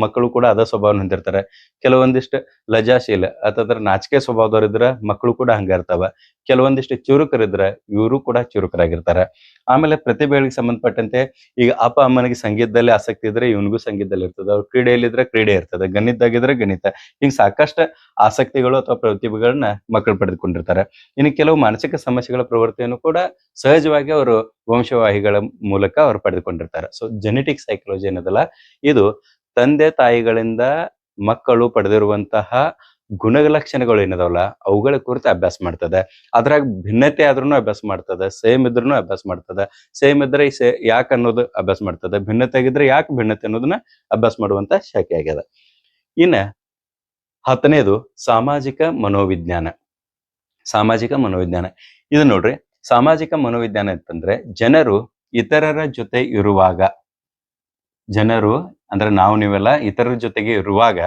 ಮಕ್ಕಳು ಕೂಡ ಅದ ಸ್ವಭಾವನ ಹೊಂದಿರ್ತಾರೆ. ಕೆಲವೊಂದಿಷ್ಟು ಲಜಾಶೀಲ ಅಥವಾ ನಾಚಿಕೆ ಸ್ವಭಾವದವರಿದ್ರ ಮಕ್ಕಳು ಕೂಡ ಹಂಗ ಇರ್ತಾವ. ಕೆಲವೊಂದಿಷ್ಟು ಚುರುಕರಿದ್ರ ಇವರು ಕೂಡ ಚುರುಕರಾಗಿರ್ತಾರೆ. ಆಮೇಲೆ ಪ್ರತಿಭೆಗಳಿಗೆ ಸಂಬಂಧಪಟ್ಟಂತೆ ಈಗ ಅಪ್ಪ ಅಮ್ಮನಿಗೆ ಸಂಗೀತದಲ್ಲಿ ಆಸಕ್ತಿ ಇದ್ರೆ ಇವನಿಗೂ ಸಂಗೀತದಲ್ಲಿ ಇರ್ತದೆ. ಅವ್ರು ಕ್ರೀಡೆಯಲ್ಲಿದ್ರೆ ಕ್ರೀಡೆ ಇರ್ತದೆ, ಗಣಿತದಾಗಿದ್ರೆ ಗಣಿತ. ಹಿಂಗ್ ಸಾಕಷ್ಟು ಆಸಕ್ತಿಗಳು ಅಥವಾ ಪ್ರತಿಭೆಗಳನ್ನ ಮಕ್ಕಳು ಪಡೆದುಕೊಂಡಿರ್ತಾರೆ. ಇನ್ನು ಕೆಲವು ಮಾನಸಿಕ ಸಮಸ್ಯೆಗಳ ಪ್ರವೃತ್ತಿಯನ್ನು ಕೂಡ ಸಹಜವಾಗಿ ಅವರು ವಂಶವಾಹಿಗಳ ಮೂಲಕ ಅವ್ರು ಪಡೆದುಕೊಂಡಿರ್ತಾರೆ. ಸೊ ಜೆನೆಟಿಕ್ ಸೈಕಾಲಜಿ ಏನದಲ್ಲ ಇದು ತಂದೆ ತಾಯಿಗಳಿಂದ ಮಕ್ಕಳು ಪಡೆದಿರುವಂತಹ ಗುಣಲಕ್ಷಣಗಳು ಏನದಾವಲ್ಲ ಅವುಗಳ ಕುರಿತು ಅಭ್ಯಾಸ ಮಾಡ್ತದೆ. ಅದ್ರಾಗ ಭಿನ್ನತೆ ಆದ್ರೂ ಅಭ್ಯಾಸ ಮಾಡ್ತದೆ, ಸೇಮ್ ಇದ್ರೂ ಅಭ್ಯಾಸ ಮಾಡ್ತದೆ. ಸೇಮ್ ಇದ್ರೆ ಯಾಕೆ ಅನ್ನೋದು ಅಭ್ಯಾಸ ಮಾಡ್ತದೆ, ಭಿನ್ನತೆ ಆಗಿದ್ರೆ ಯಾಕೆ ಭಿನ್ನತೆ ಅನ್ನೋದನ್ನ ಅಭ್ಯಾಸ ಮಾಡುವಂತ ಶಾಖೆ ಆಗ್ಯದ. ಇನ್ನ 10ನೇದು ಸಾಮಾಜಿಕ ಮನೋವಿಜ್ಞಾನ. ಸಾಮಾಜಿಕ ಮನೋವಿಜ್ಞಾನ ಇದು ನೋಡ್ರಿ, ಸಾಮಾಜಿಕ ಮನೋವಿಜ್ಞಾನ ಅಂತಂದ್ರೆ ಜನರು ಇತರರ ಜೊತೆ ಇರುವಾಗ, ಜನರು ಅಂದ್ರೆ ನಾವು ನೀವೆಲ್ಲ ಇತರರ ಜೊತೆಗೆ ಇರುವಾಗ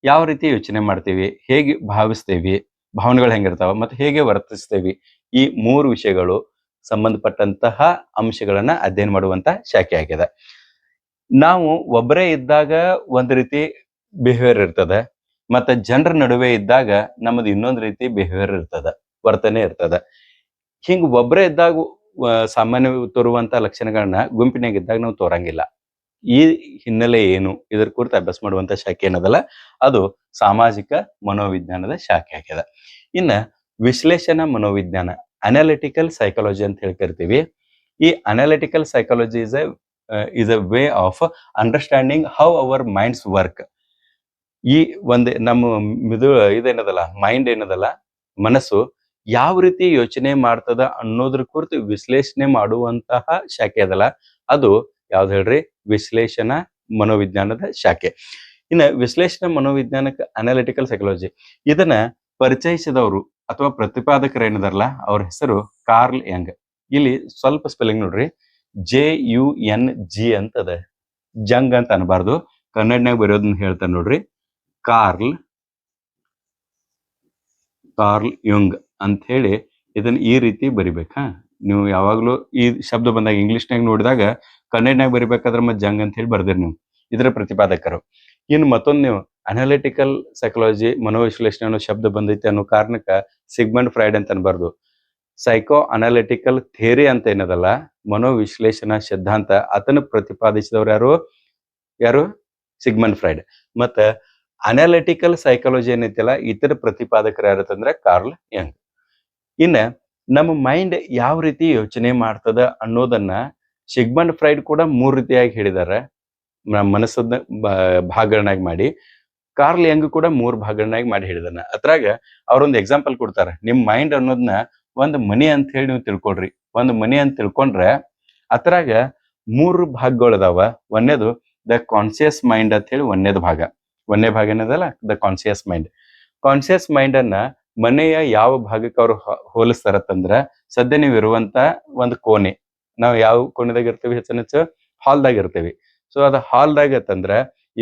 ಯಾವ ರೀತಿ ಯೋಚನೆ ಮಾಡ್ತೀವಿ, ಹೇಗೆ ಭಾವಿಸ್ತೇವಿ, ಭಾವನೆಗಳು ಹೆಂಗಿರ್ತಾವ ಮತ್ತೆ ಹೇಗೆ ವರ್ತಿಸ್ತೇವಿ, ಈ 3 ವಿಷಯಗಳು ಸಂಬಂಧಪಟ್ಟಂತಹ ಅಂಶಗಳನ್ನ ಅಧ್ಯಯನ ಮಾಡುವಂತ ಶಾಖೆ ಆಗಿದೆ. ನಾವು ಒಬ್ಬರೇ ಇದ್ದಾಗ ಒಂದ್ ರೀತಿ ಬಿಹೇವಿಯರ್ ಇರ್ತದೆ, ಮತ್ತೆ ಜನರ ನಡುವೆ ಇದ್ದಾಗ ನಮ್ಮದು ಇನ್ನೊಂದ್ ರೀತಿ ಬಿಹೇವಿಯರ್ ಇರ್ತದ, ವರ್ತನೆ ಇರ್ತದ. ಹಿಂಗ್ ಒಬ್ಬರೇ ಇದ್ದಾಗ ಸಾಮಾನ್ಯ ತೋರುವಂತ ಲಕ್ಷಣಗಳನ್ನ ಗುಂಪಿನಾಗ ಇದ್ದಾಗ ನಾವು ತೋರಂಗಿಲ್ಲ. ಈ ಹಿನ್ನೆಲೆ ಏನು ಇದರ ಕುರಿತು ಅಭ್ಯಾಸ ಮಾಡುವಂತ ಶಾಖೆ ಏನದಲ್ಲ ಅದು ಸಾಮಾಜಿಕ ಮನೋವಿಜ್ಞಾನದ ಶಾಖೆ ಆಗಿದೆ. ಇನ್ನ ವಿಶ್ಲೇಷಣಾ ಮನೋವಿಜ್ಞಾನ, ಅನಾಲಿಟಿಕಲ್ ಸೈಕಾಲಜಿ ಅಂತ ಹೇಳಿ ಕರಿತೀವಿ. ಈ analytical psychology is a way of understanding how our minds work. ಈ ಒಂದು ನಮ್ಮ ಇದೇನದಲ್ಲ ಮೈಂಡ್ ಏನದಲ್ಲ ಮನಸ್ಸು ಯಾವ ರೀತಿ ಯೋಚನೆ ಮಾಡ್ತದ ಅನ್ನೋದ್ರ ಕುರಿತು ವಿಶ್ಲೇಷಣೆ ಮಾಡುವಂತಹ ಶಾಖೆ ಅದಲ್ಲ ಅದು ಯಾವ್ದು ಹೇಳ್ರಿ, ವಿಶ್ಲೇಷಣಾ ಮನೋವಿಜ್ಞಾನದ ಶಾಖೆ. ಇನ್ನ ವಿಶ್ಲೇಷಣಾ ಮನೋವಿಜ್ಞಾನಕ್ಕೆ ಅನಾಲಿಟಿಕಲ್ ಸೈಕಾಲಜಿ ಇದನ್ನ ಪರಿಚಯಿಸಿದವರು ಅಥವಾ ಪ್ರತಿಪಾದಕರು ಏನಿದಾರಲ್ಲ ಅವ್ರ ಹೆಸರು ಕಾರ್ಲ್ ಯಂಗ್. ಇಲ್ಲಿ ಸ್ವಲ್ಪ ಸ್ಪೆಲ್ಲಿಂಗ್ ನೋಡ್ರಿ, JUNG ಅಂತದ, ಜಂಗ್ ಅಂತ ಅನ್ಬಾರ್ದು, ಕನ್ನಡನಾಗ ಬರೆಯೋದನ್ನ ಹೇಳ್ತಾನೆ ನೋಡ್ರಿ, ಕಾರ್ಲ್ ಯುಂಗ್ ಅಂತ ಹೇಳಿ ಇದನ್ನ ಈ ರೀತಿ ಬರಿಬೇಕಾ. ನೀವು ಯಾವಾಗ್ಲೂ ಈ ಶಬ್ದ ಬಂದಾಗ ಇಂಗ್ಲಿಷ್ನಾಗ ನೋಡಿದಾಗ ಕನ್ನಡನಾಗ ಬರಿಬೇಕಾದ್ರೆ ಮತ್ತೆ ಜಂಗ್ ಅಂತ ಹೇಳಿ ಬರ್ದಿರಿ ನೀವು. ಇದರ ಪ್ರತಿಪಾದಕರು. ಇನ್ನು ಮತ್ತೊಂದು ನೀವು ಅನಾಲಿಟಿಕಲ್ ಸೈಕಾಲಜಿ ಮನೋವಿಶ್ಲೇಷಣೆ ಅನ್ನೋ ಶಬ್ದ ಬಂದೈತೆ ಅನ್ನೋ ಕಾರಣಕ್ಕ ಸಿಗ್ಮಂಡ್ ಫ್ರೈಡ್ ಅಂತ ಅನ್ಬಾರ್ದು, ಸೈಕೋ ಅನಾಲಿಟಿಕಲ್ ಥಿಯರಿ ಅಂತ ಏನದಲ್ಲ ಮನೋವಿಶ್ಲೇಷಣಾ ಸಿದ್ಧಾಂತ ಅದನ್ನು ಪ್ರತಿಪಾದಿಸಿದವರು ಯಾರು ಸಿಗ್ಮಂಡ್ ಫ್ರೈಡ್. ಮತ್ತ ಅನಾಲಿಟಿಕಲ್ ಸೈಕಾಲಜಿ ಏನೈತಿಲ್ಲ ಇತರ ಪ್ರತಿಪಾದಕರು ಯಾರತ್ತಂದ್ರೆ ಕಾರ್ಲ್ ಯಂಗ್. ಇನ್ನ ನಮ್ಮ ಮೈಂಡ್ ಯಾವ ರೀತಿ ಯೋಚನೆ ಮಾಡ್ತದ ಅನ್ನೋದನ್ನ ಸಿಗ್ಮಂಡ್ ಫ್ರೈಡ್ ಕೂಡ 3 ರೀತಿಯಾಗಿ ಹೇಳಿದಾರೆ. ನಮ್ಮ ಮನಸ್ಸನ್ನ ಭಾಗಗಳನ್ನಾಗಿ ಮಾಡಿ. ಕಾರ್ಲ್ ಯಂಗ್ ಕೂಡ 3 ಭಾಗಗಳನ್ನಾಗಿ ಮಾಡಿ ಹೇಳಿದಾನ. ಅದ್ರಾಗ ಅವ್ರೊಂದು ಎಕ್ಸಾಂಪಲ್ ಕೊಡ್ತಾರ. ನಿಮ್ ಮೈಂಡ್ ಅನ್ನೋದನ್ನ ಒಂದ್ ಮನಿ ಅಂತ ಹೇಳಿ ನೀವು ತಿಳ್ಕೊಳ್ರಿ. ಒಂದ್ ಮನಿ ಅಂತ ತಿಳ್ಕೊಂಡ್ರೆ ಅದ್ರಾಗ 3 ಭಾಗಗಳದಾವ. ಒಂದೇದು ದ ಕಾನ್ಸಿಯಸ್ ಮೈಂಡ್ ಅಂತ ಹೇಳಿ ಒಂದೇದು ಭಾಗ. ಒಂದನೇ ಭಾಗ ಏನದಲ್ಲ the conscious mind. Conscious mind ಅನ್ನ ಮನೆಯ ಯಾವ ಭಾಗಕ್ಕೆ ಅವ್ರು ಹೋಲಿಸ್ತಾರತ್ತಂದ್ರ, ಸದ್ಯ ನೀವು ಇರುವಂತ ಒಂದು ಕೋಣೆ. ನಾವು ಯಾವ ಕೋಣೆದಾಗ ಇರ್ತೀವಿ? ಹೆಚ್ಚು ಹಾಲ್ದಾಗ ಇರ್ತೀವಿ. ಸೊ ಅದು ಹಾಲ್ದಾಗ ಅಂತಂದ್ರ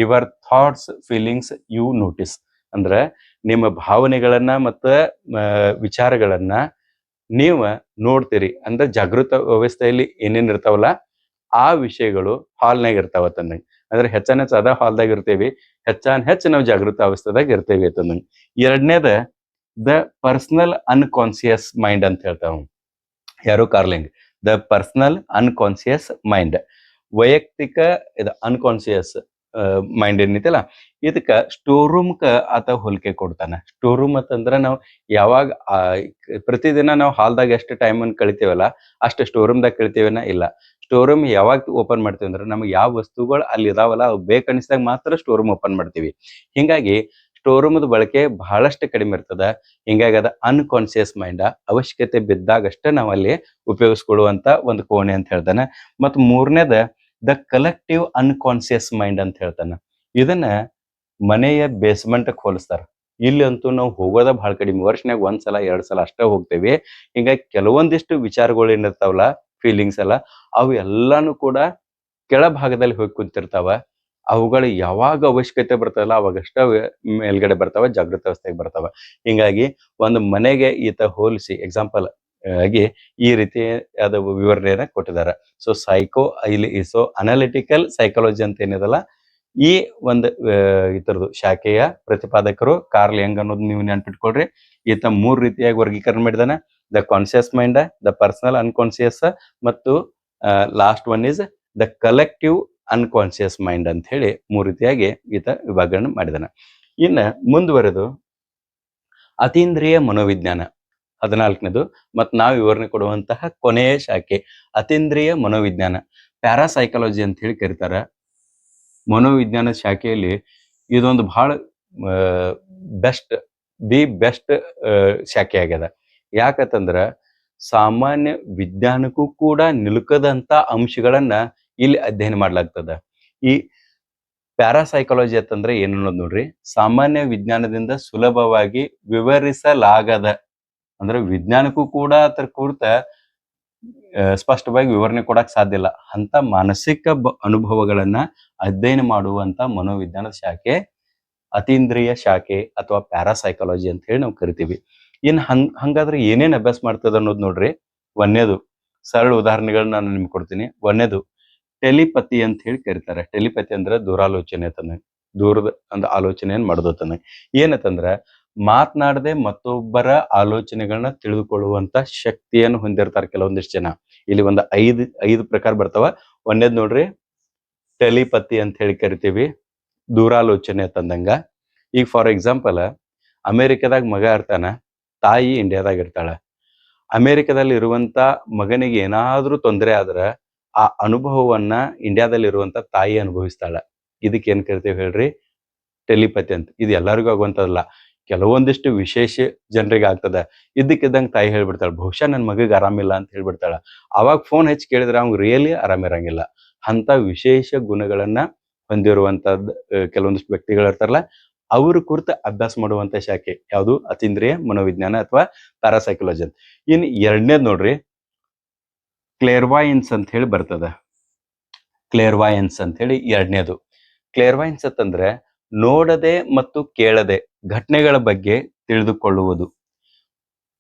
your thoughts feelings you notice. ಅಂದ್ರೆ ನಿಮ್ಮ ಭಾವನೆಗಳನ್ನ ಮತ್ತ ವಿಚಾರಗಳನ್ನ ನೀವು ನೋಡ್ತೀರಿ. ಅಂದ್ರೆ ಜಾಗೃತ ವ್ಯವಸ್ಥೆಯಲ್ಲಿ ಏನೇನ್ ಇರ್ತಾವಲ್ಲ ಆ ವಿಷಯಗಳು ಹಾಲ್ನಾಗ ಇರ್ತಾವ ತಂದಂಗೆ. ಅಂದ್ರೆ ಹೆಚ್ಚಾನ ಅದ ಹಾಲ್ದಾಗ ಇರ್ತೀವಿ, ಹೆಚ್ಚು ನಾವು ಜಾಗೃತ ಅವಸ್ಥೆದಾಗ ಇರ್ತೇವಿ ಅಂತಂದಂಗೆ. ಎರಡನೇದ ದ ಪರ್ಸನಲ್ ಅನ್ಕಾನ್ಸಿಯಸ್ ಮೈಂಡ್ ಅಂತ ಹೇಳ್ತಾವ ಯಾರು? Carling. The personal unconscious mind, ವೈಯಕ್ತಿಕ ಇದು ಅನ್ಕಾನ್ಸಿಯಸ್ ಮೈಂಡ್ ಏನೈತಲ್ಲ, ಇದಕ್ಕ ಸ್ಟೋರ್ ರೂಮ್ಕ ಆತ ಹೋಲಿಕೆ ಕೊಡ್ತಾನ. ಸ್ಟೋರ್ ರೂಮ್ ಅಂತಂದ್ರ ನಾವು ಯಾವಾಗ ಪ್ರತಿದಿನ ನಾವು ಹಾಲ್ದಾಗ ಎಷ್ಟು ಟೈಮ್ ಅನ್ನು ಕಳಿತೇವಲ್ಲ ಅಷ್ಟು ಸ್ಟೋರ್ ರೂಮ್ದಾಗ ಕಳಿತೇವೇನ? ಇಲ್ಲ. ಸ್ಟೋರ್ ರೂಮ್ ಯಾವಾಗ ಓಪನ್ ಮಾಡ್ತೀವಿ ಅಂದ್ರೆ ನಮ್ಗೆ ಯಾವ ವಸ್ತುಗಳು ಅಲ್ಲಿ ಇದಾವಲ್ಲ ಅವು ಬೇಕನ್ನಿಸಿದಾಗ ಮಾತ್ರ ಸ್ಟೋರ್ ರೂಮ್ ಓಪನ್ ಮಾಡ್ತೀವಿ. ಹಿಂಗಾಗಿ ಸ್ಟೋರ್ ರೂಮದ ಬಳಕೆ ಬಹಳಷ್ಟು ಕಡಿಮೆ ಇರ್ತದ. ಹಿಂಗಾಗಿ ಅದ ಅನ್ಕಾನ್ಸಿಯಸ್ ಮೈಂಡ್, ಅವಶ್ಯಕತೆ ಬಿದ್ದಾಗಷ್ಟೇ ನಾವು ಅಲ್ಲಿ ಉಪಯೋಗಿಸ್ಕೊಳ್ಳುವಂತ ಒಂದು ಕೋಣೆ ಅಂತ ಹೇಳ್ತಾನೆ. ಮತ್ ಮೂರನೇದ ದ ಕಲೆಕ್ಟಿವ್ ಅನ್ಕಾನ್ಸಿಯಸ್ ಮೈಂಡ್ ಅಂತ ಹೇಳ್ತಾನೆ. ಇದನ್ನ ಮನೆಯ ಬೇಸ್ಮೆಂಟ್ ಹೋಲಿಸ್ತಾರ. ಇಲ್ಲಿ ಅಂತೂ ನಾವು ಹೋಗೋದ ಬಹಳ ಕಡಿಮೆ, ವರ್ಷನಾಗ 1 ಸಲ 2 ಸಲ ಅಷ್ಟೇ ಹೋಗ್ತೇವಿ. ಹಿಂಗಾಗಿ ಕೆಲವೊಂದಿಷ್ಟು ವಿಚಾರಗಳು ಏನಿರ್ತಾವಲ್ಲ, ಫೀಲಿಂಗ್ಸ್ ಎಲ್ಲ, ಅವು ಎಲ್ಲಾನು ಕೂಡ ಕೆಳಭಾಗದಲ್ಲಿ ಹೋಗಿ ಕುಂತಿರ್ತಾವ. ಅವುಗಳು ಯಾವಾಗ ಅವಶ್ಯಕತೆ ಬರ್ತದಲ್ಲ ಅವಾಗಷ್ಟ ಮೇಲ್ಗಡೆ ಬರ್ತಾವ, ಜಾಗೃತ ಅವಸ್ಥೆಗೆ ಬರ್ತಾವ. ಹಿಂಗಾಗಿ ಒಂದು ಮನೆಗೆ ಈತ ಹೋಲಿಸಿ ಎಕ್ಸಾಂಪಲ್ ಆಗಿ ಈ ರೀತಿ ಅದ ವಿವರಣೆಯನ್ನ ಕೊಟ್ಟಿದ್ದಾರೆ. ಸೊ ಅನಾಲಿಟಿಕಲ್ ಸೈಕಾಲಜಿ ಅಂತ ಏನಿದಲ್ಲ, ಈ ಒಂದು ಇತರದು ಶಾಖೆಯ ಪ್ರತಿಪಾದಕರು ಕಾರ್ಲ್ ಯಂಗ್ ಅನ್ನೋದು ನೀವು ನೆನ್ಪಿಟ್ಕೊಳ್ರಿ. ಈತ 3 ರೀತಿಯಾಗಿ ವರ್ಗೀಕರಣ ಮಾಡಿದಾನೆ. The conscious mind, the personal unconscious ಮತ್ತು last one is the collective unconscious mind ಅಂತ ಹೇಳಿ 3 ರೀತಿಯಾಗಿ ಈತ ವಿಭಾಗವನ್ನು ಮಾಡಿದಾನೆ. ಇನ್ನ ಮುಂದುವರೆದು ಅತೀಂದ್ರಿಯ ಮನೋವಿಜ್ಞಾನ 14ನೇದು ಮತ್ತು ನಾವು ವಿವರಣೆ ಕೊಡುವಂತಹ ಕೊನೆಯ ಶಾಖೆ ಅತೀಂದ್ರಿಯ ಮನೋವಿಜ್ಞಾನ, ಪ್ಯಾರಾಸೈಕಾಲಜಿ ಅಂತ ಹೇಳಿ ಕರೀತಾರೆ. ಮನೋವಿಜ್ಞಾನ ಶಾಖೆಯಲ್ಲಿ ಇದೊಂದು ಬಹಳ ಬೆಸ್ಟ್ ಶಾಖೆ ಆಗ್ಯದ. ಯಾಕಂತಂದ್ರ ಸಾಮಾನ್ಯ ವಿಜ್ಞಾನಕ್ಕೂ ಕೂಡ ನಿಲುಕದಂತ ಅಂಶಗಳನ್ನ ಇಲ್ಲಿ ಅಧ್ಯಯನ ಮಾಡ್ಲಾಗ್ತದ. ಈ ಪ್ಯಾರಾಸೈಕಾಲಜಿ ಅಂತಂದ್ರೆ ಏನು ಅನ್ನೋದು ನೋಡ್ರಿ, ಸಾಮಾನ್ಯ ವಿಜ್ಞಾನದಿಂದ ಸುಲಭವಾಗಿ ವಿವರಿಸಲಾಗದ, ಅಂದ್ರೆ ವಿಜ್ಞಾನಕ್ಕೂ ಕೂಡ ಅದರ ಕುರಿತ ಸ್ಪಷ್ಟವಾಗಿ ವಿವರಣೆ ಕೊಡಕ್ ಸಾಧ್ಯ ಇಲ್ಲ ಅಂತ ಮಾನಸಿಕ ಅನುಭವಗಳನ್ನ ಅಧ್ಯಯನ ಮಾಡುವಂತ ಮನೋವಿಜ್ಞಾನದ ಶಾಖೆ ಅತೀಂದ್ರಿಯ ಶಾಖೆ ಅಥವಾ ಪ್ಯಾರಾಸೈಕಾಲಜಿ ಅಂತ ಹೇಳಿ ನಾವು ಕರಿತೀವಿ. ಹಂಗಾದ್ರೆ ಏನೇನ್ ಅಭ್ಯಾಸ ಮಾಡ್ತದ ಅನ್ನೋದು ನೋಡ್ರಿ. ಒಂದೇದು ಸರಳ ಉದಾಹರಣೆಗಳನ್ನ ನಾನು ನಿಮ್ಗೆ ಕೊಡ್ತೀನಿ. ಒಂದೇದು ಟೆಲಿಪತಿ ಅಂತ ಹೇಳಿ ಕರೀತಾರೆ. ಟೆಲಿಪತಿ ಅಂದ್ರೆ ದೂರಾಲೋಚನೆ ಅಂತಂದ್ರೆ, ದೂರದ ಒಂದು ಆಲೋಚನೆಯನ್ನು ಮಾಡೋದನ್ನ. ಏನಂತಂದ್ರ ಮಾತನಾಡದೆ ಮತ್ತೊಬ್ಬರ ಆಲೋಚನೆಗಳನ್ನ ತಿಳಿದುಕೊಳ್ಳುವಂತ ಶಕ್ತಿಯನ್ನು ಹೊಂದಿರ್ತಾರೆ ಕೆಲವೊಂದಿಷ್ಟು ಜನ. ಇಲ್ಲಿ ಒಂದು ಐದು ಪ್ರಕಾರ ಬರ್ತಾವ. ಒಂದೇದ್ ನೋಡ್ರಿ, ಟೆಲಿಪತಿ ಅಂತ ಹೇಳಿ ಕರಿತೀವಿ, ದೂರಾಲೋಚನೆ ಅಂತಂದಂಗ. ಈಗ ಫಾರ್ ಎಕ್ಸಾಂಪಲ್ ಅಮೆರಿಕದಾಗ ಮಗ ಇರ್ತಾನ, ತಾಯಿ ಇಂಡಿಯಾದಾಗ ಇರ್ತಾಳ. ಅಮೆರಿಕದಲ್ಲಿ ಇರುವಂತ ಮಗನಿಗೆ ಏನಾದ್ರೂ ತೊಂದರೆ ಆದ್ರ ಆ ಅನುಭವವನ್ನ ಇಂಡಿಯಾದಲ್ಲಿ ಇರುವಂತ ತಾಯಿ ಅನುಭವಿಸ್ತಾಳ. ಇದಕ್ಕೆ ಏನ್ ಕರಿತೀವಿ ಹೇಳ್ರಿ? ಟೆಲಿಪತಿ ಅಂತ. ಇದು ಎಲ್ಲರಿಗೂ ಆಗುವಂತದಲ್ಲ, ಕೆಲವೊಂದಿಷ್ಟು ವಿಶೇಷ ಜನರಿಗೆ ಆಗ್ತದ. ಇದ್ದಕ್ಕಿದ್ದಂಗೆ ತಾಯಿ ಹೇಳ್ಬಿಡ್ತಾಳ, ಬಹುಶಃ ನನ್ನ ಮಗಗೆ ಆರಾಮಿಲ್ಲ ಅಂತ ಹೇಳ್ಬಿಡ್ತಾಳ. ಅವಾಗ ಫೋನ್ ಹಚ್ಚಿ ಕೇಳಿದ್ರೆ ಅವ್ನಿಗೆ ರಿಯಲಿ ಆರಾಮಿರಂಗಿಲ್ಲ. ಅಂತ ವಿಶೇಷ ಗುಣಗಳನ್ನ ಹೊಂದಿರುವಂತದ್ ಕೆಲವೊಂದಿಷ್ಟು ವ್ಯಕ್ತಿಗಳು ಇರ್ತಾರಲ್ಲ, ಅವ್ರ ಕುರಿತ ಅಭ್ಯಾಸ ಮಾಡುವಂತ ಶಾಖೆ ಯಾವುದು? ಅತೀಂದ್ರಿಯ ಮನೋವಿಜ್ಞಾನ ಅಥವಾ ಪ್ಯಾರಾಸೈಕಾಲಜಿ ಅಂತ. ಇನ್ ಎರಡನೇದ್ ನೋಡ್ರಿ, ಕ್ಲೇರ್ವಾಯನ್ಸ್ ಅಂತ ಹೇಳಿ ಬರ್ತದ. ಕ್ಲೇರ್ವಾಯನ್ಸ್ ಅಂತ ಹೇಳಿ ಎರಡನೇದು. ಕ್ಲೇರ್ವಾಯನ್ಸ್ ಅಂತಂದ್ರೆ ನೋಡದೆ ಮತ್ತು ಕೇಳದೆ ಘಟನೆಗಳ ಬಗ್ಗೆ ತಿಳಿದುಕೊಳ್ಳುವುದು.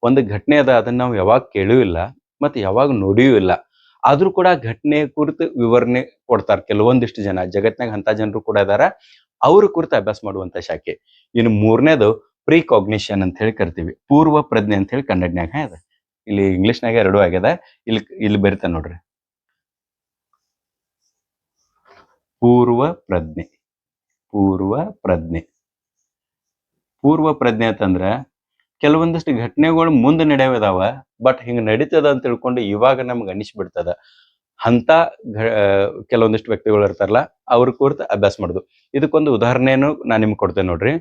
ಒಂದು ಘಟನೆ ಅದ, ಅದನ್ನ ನಾವು ಯಾವಾಗ ಕೇಳೂ ಇಲ್ಲ ಮತ್ತೆ ಯಾವಾಗ ನೋಡಿಯೂ ಇಲ್ಲ, ಆದ್ರೂ ಕೂಡ ಘಟನೆ ಕುರಿತು ವಿವರಣೆ ಕೊಡ್ತಾರೆ ಕೆಲವೊಂದಿಷ್ಟು ಜನ. ಜಗತ್ನಾಗ ಅಂತ ಜನರು ಕೂಡ ಇದಾರ. ಅವ್ರ ಕುರಿತು ಅಭ್ಯಾಸ ಮಾಡುವಂತ ಶಾಖೆ. ಇನ್ನು ಮೂರನೇದು ಪ್ರಿಕಾಗ್ನಿಷನ್ ಅಂತ ಹೇಳಿ ಕರಿತೀವಿ. ಪೂರ್ವ ಪ್ರಜ್ಞೆ ಅಂತ ಹೇಳಿ ಕನ್ನಡನ್ಯಾಗ ಅದ. ಇಲ್ಲಿ ಇಂಗ್ಲಿಷ್ನಾಗ 2 ಆಗ್ಯದ. ಇಲ್ಲಿ ಬರಿತಾನೆ ನೋಡ್ರಿ, ಪೂರ್ವ ಪ್ರಜ್ಞೆ. ಪೂರ್ವ ಪ್ರಜ್ಞೆ ಅಂತಂದ್ರ ಕೆಲವೊಂದಿಷ್ಟು ಘಟನೆಗಳು ಮುಂದೆ ನಡೆಯದಾವ, ಬಟ್ ಹಿಂಗ ನಡೀತದ ಅಂತ ತಿಳ್ಕೊಂಡು ಇವಾಗ ನಮ್ಗೆ ಅನಿಸ್ಬಿಡ್ತದ. ಅಂತ ಕೆಲವೊಂದಿಷ್ಟು ವ್ಯಕ್ತಿಗಳು ಇರ್ತಾರಲ್ಲ, ಅವ್ರ ಕುರಿತು ಅಭ್ಯಾಸ ಮಾಡುದು. ಇದಕ್ಕೊಂದು ಉದಾಹರಣೆಯನ್ನು ನಾನು ನಿಮ್ಗೆ ಕೊಡ್ತೇನೆ ನೋಡ್ರಿ.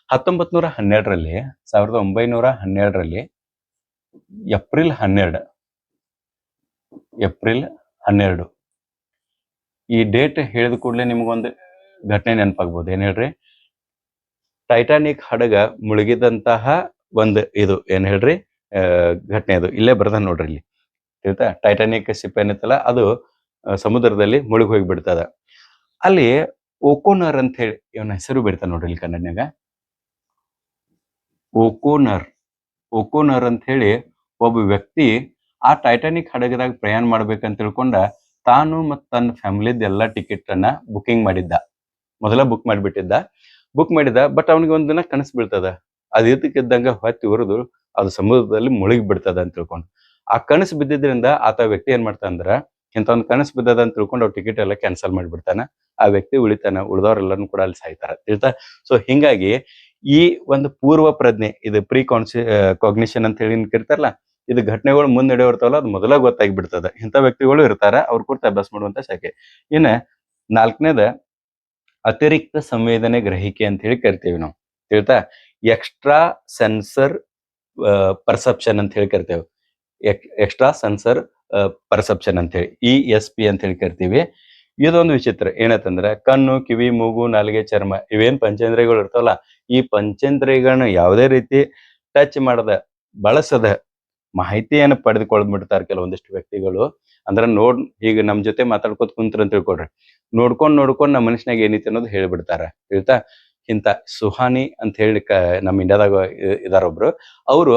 1912ರಲ್ಲಿ 1912ರಲ್ಲಿ ಏಪ್ರಿಲ್ 12 ಈ ಡೇಟ್ ಹೇಳಿದ ಕೂಡಲೇ ನಿಮ್ಗೊಂದು ಘಟನೆ ನೆನಪಾಗ್ಬೋದು. ಏನ್ ಹೇಳ್ರಿ? ಟೈಟಾನಿಕ್ ಹಡಗ ಮುಳುಗಿದಂತಹ ಒಂದು ಇದು ಏನ್ ಹೇಳ್ರಿ ಘಟನೆ. ಅದು ಇಲ್ಲೇ ಬರ್ದ ನೋಡ್ರಿ, ಇಲ್ಲಿ ಆಯ್ತಾ. ಟೈಟಾನಿಕ್ ಶಿಪ್ ಏನಿತ್ತಲ್ಲ ಅದು ಸಮುದ್ರದಲ್ಲಿ ಮುಳುಗಿ ಹೋಗಿ ಬಿಡ್ತದ. ಅಲ್ಲಿ ಓಕೋನರ್ ಅಂತ ಹೇಳಿ ಇವನ ಹೆಸರು ಬಿಡ್ತಾನೆ ನೋಡ್ರಿ ಇಲ್ಲಿ ಕನ್ನಡನ್ಯಾಗ. ಓಕೋನರ್ ಅಂತ ಹೇಳಿ ಒಬ್ಬ ವ್ಯಕ್ತಿ ಆ ಟೈಟಾನಿಕ್ ಹಡಗದಾಗ ಪ್ರಯಾಣ ಮಾಡ್ಬೇಕಂತ ತಿಳ್ಕೊಂಡ ತಾನು ಮತ್ತು ತನ್ನ ಫ್ಯಾಮಿಲಿದ ಎಲ್ಲ ಟಿಕೆಟ್ ಅನ್ನ ಬುಕಿಂಗ್ ಮಾಡಿದ್ದ. ಮೊದಲ ಬುಕ್ ಮಾಡಿದ್ದ. ಬಟ್ ಅವನಿಗೆ ಒಂದಿನ ಕನಸು ಬೀಳ್ತದ. ಅದು ಇದಕ್ಕಿದ್ದಂಗ ಹೊತ್ತಿ ಉರಿದು ಅದು ಸಮುದ್ರದಲ್ಲಿ ಮುಳುಗಿ ಬಿಡ್ತದ ಅಂತ ತಿಳ್ಕೊಂಡು. ಆ ಕನಸು ಬಿದ್ದಿದ್ರಿಂದ ಆತ ವ್ಯಕ್ತಿ ಏನ್ ಮಾಡ್ತಾನಂದ್ರ, ಇಂಥ ಒಂದು ಕನಸು ಬಿದ್ದದ ಅಂತ ತಿಳ್ಕೊಂಡು ಅವ್ರ ಟಿಕೆಟ್ ಎಲ್ಲ ಕ್ಯಾನ್ಸಲ್ ಮಾಡಿಬಿಡ್ತಾನ. ಆ ವ್ಯಕ್ತಿ ಉಳಿತಾನ, ಉಳಿದವ್ರೆಲ್ಲರೂ ಕೂಡ ಅಲ್ಲಿ ಸಾಯ್ತಾರ ತಿಳ್ತಾ. ಸೊ ಹಿಂಗಾಗಿ ಈ ಒಂದು ಪೂರ್ವ ಪ್ರಜ್ಞೆ, ಇದು ಕಾಗ್ನಿಷನ್ ಅಂತ ಹೇಳಿ ಕರಿತಾರಲ್ಲ, ಇದು ಘಟನೆಗಳು ಮುಂದೆ ನಡೆಯೋರ್ತಾವಲ್ಲ ಅದು ಮೊದಲ ಗೊತ್ತಾಗಿ ಬಿಡ್ತದ. ಇಂಥ ವ್ಯಕ್ತಿಗಳು ಇರ್ತಾರ, ಅವ್ರ ಕುರಿತು ಅಭ್ಯಾಸ ಮಾಡುವಂತ ಶಾಖೆ. ಇನ್ನ 4ನೇದ ಅತಿರಿಕ್ತ ಸಂವೇದನೆ ಗ್ರಹಿಕೆ ಅಂತ ಹೇಳಿ ಕರಿತೀವಿ ನಾವು ತಿಳ್ತಾ. ಎಕ್ಸ್ಟ್ರಾ ಸೆನ್ಸರ್ ಪರ್ಸೆಪ್ಷನ್ ಅಂತ ಹೇಳಿ ಕರಿತೇವೆ. ಎಕ್ಸ್ಟ್ರಾ ಸೆನ್ಸರ್ ಪರ್ಸೆಪ್ಷನ್ ಅಂತ ಹೇಳಿ ESP ಅಂತ ಹೇಳಿ ಕರಿತೀವಿ. ಇದೊಂದು ವಿಚಿತ್ರ ಏನಂತಂದ್ರೆ, ಕಣ್ಣು, ಕಿವಿ, ಮೂಗು, ನಾಲಿಗೆ, ಚರ್ಮ ಇವೇನ್ ಪಂಚೇಂದ್ರಿಯಗಳು ಇರ್ತಾವಲ್ಲ, ಈ ಪಂಚೇಂದ್ರಿಯಗಳನ್ನ ಯಾವುದೇ ರೀತಿ ಟಚ್ ಮಾಡದ, ಬಳಸದ ಮಾಹಿತಿಯನ್ನು ಪಡೆದುಕೊಂಡ್ಬಿಡ್ತಾರೆ ಕೆಲವೊಂದಿಷ್ಟು ವ್ಯಕ್ತಿಗಳು. ಅಂದ್ರೆ ಈಗ ನಮ್ ಜೊತೆ ಮಾತಾಡ್ಕೋತ ಕುಂತ್ರ ಅಂತ ತಿಳ್ಕೊಳ್ರಿ, ನೋಡ್ಕೊಂಡ್ ನಮ್ಮ ಮನುಷ್ಯನಾಗ ಏನೈತಿ ಅನ್ನೋದು ಹೇಳ್ಬಿಡ್ತಾರ ತಿಳ್ತಾ. ಇಂತ ಸುಹಾನಿ ಅಂತ ಹೇಳಿ ನಮ್ಮ ಇಂಡಿಯಾದಾಗ ಇದಾರೊಬ್ರು. ಅವರು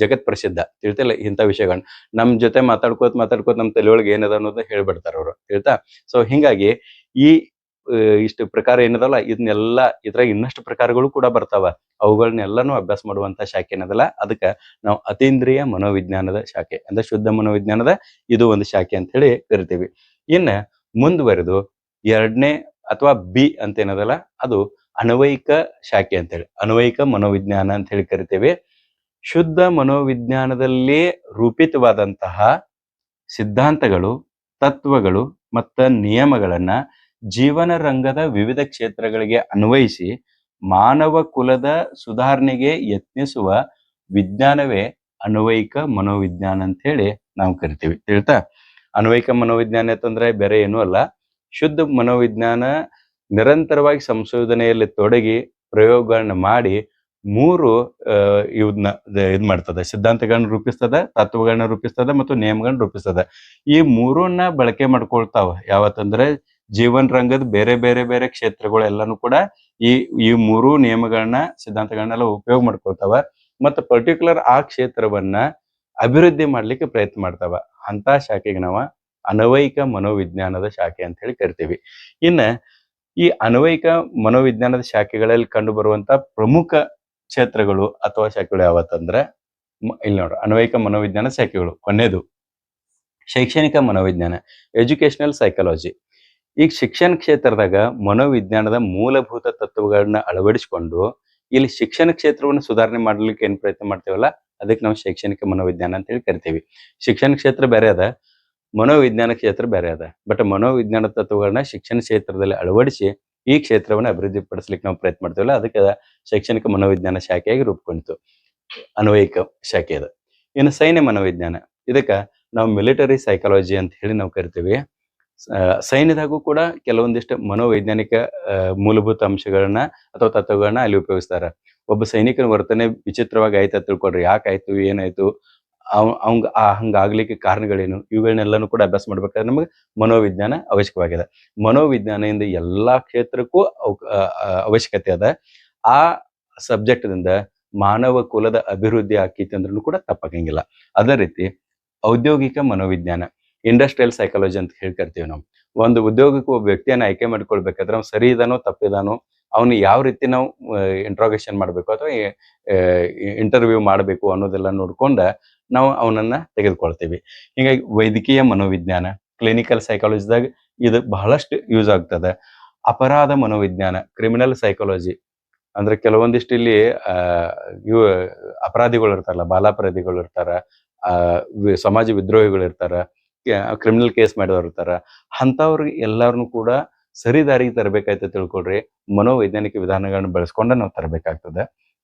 ಜಗತ್ ಪ್ರಸಿದ್ಧ ತಿಳ್ತಿಲ್ಲ ಇಂಥ ವಿಷಯಗಳನ್ನ ನಮ್ ಜೊತೆ ಮಾತಾಡ್ಕೋತ ನಮ್ ತಲೆಯೊಳಗೆ ಏನದ ಅನ್ನೋದು ಹೇಳ್ಬಿಡ್ತಾರ ಅವ್ರು ತಿಳ್ತಾ. ಸೊ ಹಿಂಗಾಗಿ ಈ ಇಷ್ಟು ಪ್ರಕಾರ ಏನದಲ್ಲ, ಇದನ್ನೆಲ್ಲ ಇದ್ರಾಗ ಇನ್ನಷ್ಟು ಪ್ರಕಾರಗಳು ಕೂಡ ಬರ್ತಾವ. ಅವುಗಳನ್ನೆಲ್ಲಾನು ಅಭ್ಯಾಸ ಮಾಡುವಂತ ಶಾಖೆ ಏನದಲ್ಲ, ಅದಕ್ಕೆ ನಾವು ಅತೀಂದ್ರಿಯ ಮನೋವಿಜ್ಞಾನದ ಶಾಖೆ ಅಂದ್ರೆ ಶುದ್ಧ ಮನೋವಿಜ್ಞಾನದ ಇದು ಒಂದು ಶಾಖೆ ಅಂತ ಹೇಳಿ ಕರಿತೀವಿ. ಇನ್ನ ಮುಂದುವರೆದು 2ನೇ ಅಥವಾ B ಅಂತ ಏನದಲ್ಲ, ಅದು ಅನ್ವಯಿಕ ಶಾಖೆ ಅಂತೇಳಿ, ಅನ್ವಯಿಕ ಮನೋವಿಜ್ಞಾನ ಅಂತ ಹೇಳಿ ಕರಿತೇವೆ. ಶುದ್ಧ ಮನೋವಿಜ್ಞಾನದಲ್ಲಿ ರೂಪಿತವಾದಂತಹ ಸಿದ್ಧಾಂತಗಳು, ತತ್ವಗಳು ಮತ್ತು ನಿಯಮಗಳನ್ನ ಜೀವನ ರಂಗದ ವಿವಿಧ ಕ್ಷೇತ್ರಗಳಿಗೆ ಅನ್ವಯಿಸಿ ಮಾನವ ಕುಲದ ಸುಧಾರಣೆಗೆ ಯತ್ನಿಸುವ ವಿಜ್ಞಾನವೇ ಅನ್ವಯಿಕ ಮನೋವಿಜ್ಞಾನ ಅಂತ ಹೇಳಿ ನಾವು ಕರಿತೀವಿ ತಿಳ್ತಾ. ಅನ್ವಯಿಕ ಮನೋವಿಜ್ಞಾನ ಅಂತಂದ್ರೆ ಬೇರೆ ಏನೂ ಅಲ್ಲ, ಶುದ್ಧ ಮನೋವಿಜ್ಞಾನ ನಿರಂತರವಾಗಿ ಸಂಶೋಧನೆಯಲ್ಲಿ ತೊಡಗಿ ಪ್ರಯೋಗಗಳನ್ನ ಮಾಡಿ 3 ಇವನ್ನ ಇದ್ ಮಾಡ್ತದ, ಸಿದ್ಧಾಂತಗಳನ್ನ ರೂಪಿಸ್ತದ, ತತ್ವಗಳನ್ನ ರೂಪಿಸ್ತದ ಮತ್ತು ನಿಯಮಗಳನ್ನ ರೂಪಿಸ್ತದ. ಈ 3ನ್ನ ಬಳಕೆ ಮಾಡ್ಕೊಳ್ತಾವ. ಯಾವತ್ತಂದ್ರೆ ಜೀವನ ರಂಗದ ಬೇರೆ ಕ್ಷೇತ್ರಗಳು ಎಲ್ಲಾನು ಕೂಡ ಈ 3 ನಿಯಮಗಳನ್ನ, ಸಿದ್ಧಾಂತಗಳನ್ನೆಲ್ಲ ಉಪಯೋಗ ಮಾಡ್ಕೊಳ್ತಾವ ಮತ್ತು ಪರ್ಟಿಕ್ಯುಲರ್ ಆ ಕ್ಷೇತ್ರವನ್ನ ಅಭಿವೃದ್ಧಿ ಮಾಡ್ಲಿಕ್ಕೆ ಪ್ರಯತ್ನ ಮಾಡ್ತಾವ. ಅಂತ ಶಾಖೆಗೆ ನಾವು ಅನ್ವಯಿಕ ಮನೋವಿಜ್ಞಾನದ ಶಾಖೆ ಅಂತ ಹೇಳಿ ಕರಿತೀವಿ. ಇನ್ನ ಈ ಅನ್ವಯಿಕ ಮನೋವಿಜ್ಞಾನದ ಶಾಖೆಗಳಲ್ಲಿ ಕಂಡು ಬರುವಂತ ಪ್ರಮುಖ ಕ್ಷೇತ್ರಗಳು ಅಥವಾ ಶಾಖೆಗಳು ಯಾವತ್ತಂದ್ರೆ, ಇಲ್ಲಿ ನೋಡ್ರಿ, ಅನ್ವಯಿಕ ಮನೋವಿಜ್ಞಾನ ಶಾಖೆಗಳು. ಕೊನೆಯದು ಶೈಕ್ಷಣಿಕ ಮನೋವಿಜ್ಞಾನ, ಎಜುಕೇಶನಲ್ ಸೈಕಾಲಜಿ. ಈಗ ಶಿಕ್ಷಣ ಕ್ಷೇತ್ರದಾಗ ಮನೋವಿಜ್ಞಾನದ ಮೂಲಭೂತ ತತ್ವಗಳನ್ನ ಅಳವಡಿಸಿಕೊಂಡು ಇಲ್ಲಿ ಶಿಕ್ಷಣ ಕ್ಷೇತ್ರವನ್ನು ಸುಧಾರಣೆ ಮಾಡ್ಲಿಕ್ಕೆ ಏನ್ ಪ್ರಯತ್ನ ಮಾಡ್ತೇವಲ್ಲ, ಅದಕ್ಕೆ ನಾವು ಶೈಕ್ಷಣಿಕ ಮನೋವಿಜ್ಞಾನ ಅಂತ ಹೇಳಿ ಕರಿತೀವಿ. ಶಿಕ್ಷಣ ಕ್ಷೇತ್ರ ಬೇರೆ ಅದ, ಮನೋವಿಜ್ಞಾನ ಕ್ಷೇತ್ರ ಬೇರೆ ಅದ. ಬಟ್ ಮನೋವಿಜ್ಞಾನ ತತ್ವಗಳನ್ನ ಶಿಕ್ಷಣ ಕ್ಷೇತ್ರದಲ್ಲಿ ಅಳವಡಿಸಿ ಈ ಕ್ಷೇತ್ರವನ್ನು ಅಭಿವೃದ್ಧಿ ಪಡಿಸ್ಲಿಕ್ಕೆ ನಾವು ಪ್ರಯತ್ನ ಮಾಡ್ತೇವಲ್ಲ, ಅದಕ್ಕೆ ಶೈಕ್ಷಣಿಕ ಮನೋವಿಜ್ಞಾನ ಶಾಖೆಯಾಗಿ ರೂಪುಗೊಂಡಿತು, ಅನ್ವಯಿಕ ಶಾಖೆ ಅದು. ಇನ್ನು ಸೈನ್ಯ ಮನೋವಿಜ್ಞಾನ, ಇದಕ್ಕೆ ನಾವು ಮಿಲಿಟರಿ ಸೈಕಾಲಜಿ ಅಂತ ಹೇಳಿ ನಾವು ಕರಿತೀವಿ. ಸೈನ್ಯದಾಗೂ ಕೂಡ ಕೆಲವೊಂದಿಷ್ಟು ಮನೋವೈಜ್ಞಾನಿಕ ಮೂಲಭೂತ ಅಂಶಗಳನ್ನ ಅಥವಾ ತತ್ವಗಳನ್ನ ಅಲ್ಲಿ ಉಪಯೋಗಿಸ್ತಾರೆ. ಒಬ್ಬ ಸೈನಿಕನ ವರ್ತನೆ ವಿಚಿತ್ರವಾಗಿ ಆಯ್ತು ತಿಳ್ಕೊಳ್ರಿ, ಯಾಕಾಯ್ತು, ಏನಾಯ್ತು, ಅವಂಗ ಹಂಗಾಗ್ಲಿಕ್ಕೆ ಕಾರಣಗಳೇನು, ಇವುಗಳನ್ನೆಲ್ಲನೂ ಕೂಡ ಅಭ್ಯಾಸ ಮಾಡ್ಬೇಕಾದ್ರೆ ನಮಗೆ ಮನೋವಿಜ್ಞಾನ ಅವಶ್ಯಕವಾಗಿದೆ. ಮನೋವಿಜ್ಞಾನದಿಂದ ಎಲ್ಲಾ ಕ್ಷೇತ್ರಕ್ಕೂ ಅವಶ್ಯಕತೆ ಅದ. ಆ ಸಬ್ಜೆಕ್ಟ್ದಿಂದ ಮಾನವ ಕುಲದ ಅಭಿವೃದ್ಧಿ ಆಕೈತಿ ಅಂದ್ರೂ ಕೂಡ ತಪ್ಪಾಗಂಗಿಲ್ಲ. ಅದೇ ರೀತಿ ಔದ್ಯೋಗಿಕ ಮನೋವಿಜ್ಞಾನ, ಇಂಡಸ್ಟ್ರಿಯಲ್ ಸೈಕಾಲಜಿ ಅಂತ ಹೇಳಿ ಕರಿತೀವಿ ನಾವು. ಒಂದು ಉದ್ಯೋಗಕ್ಕೆ ಒಬ್ಬ ವ್ಯಕ್ತಿಯನ್ನ ಆಯ್ಕೆ ಮಾಡ್ಕೊಳ್ಬೇಕಾದ್ರೆ ಅವ್ನು ಸರಿ ಇದಾನೋ ತಪ್ಪಿದಾನೋ, ಅವನು ಯಾವ ರೀತಿ ನಾವು ಇಂಟ್ರಾಗೇಷನ್ ಮಾಡ್ಬೇಕು ಅಥವಾ ಇಂಟರ್ವ್ಯೂ ಮಾಡಬೇಕು ಅನ್ನೋದೆಲ್ಲ ನೋಡ್ಕೊಂಡ ನಾವು ಅವನನ್ನ ತೆಗೆದುಕೊಳ್ತೀವಿ. ಹೀಗಾಗಿ ವೈದ್ಯಕೀಯ ಮನೋವಿಜ್ಞಾನ, ಕ್ಲಿನಿಕಲ್ ಸೈಕಾಲಜಿದಾಗ ಇದು ಬಹಳಷ್ಟು ಯೂಸ್ ಆಗ್ತದೆ. ಅಪರಾಧ ಮನೋವಿಜ್ಞಾನ, ಕ್ರಿಮಿನಲ್ ಸೈಕಾಲಜಿ, ಅಂದ್ರೆ ಕೆಲವೊಂದಿಷ್ಟು ಇಲ್ಲಿ ಆ ಇವ ಅಪರಾಧಿಗಳು ಇರ್ತಾರಲ್ಲ, ಬಾಲಾಪರಾಧಿಗಳು ಇರ್ತಾರ, ಆ ಸಮಾಜ ವಿದ್ರೋಹಿಗಳು ಇರ್ತಾರ, ಕ್ರಿಮಿನಲ್ ಕೇಸ್ ಮಾಡಿದವ್ರು ಇರ್ತಾರ. ಅಂಥವ್ರಿಗೆ ಎಲ್ಲಾರನ್ನು ಕೂಡ ಸರಿ ದಾರಿಗೆ ತರಬೇಕಾಯ್ತು ತಿಳ್ಕೊಳ್ರಿ, ಮನೋವೈಜ್ಞಾನಿಕ ವಿಧಾನಗಳನ್ನ ಬಳಸ್ಕೊಂಡ ನಾವು ತರಬೇಕಾಗ್ತದೆ.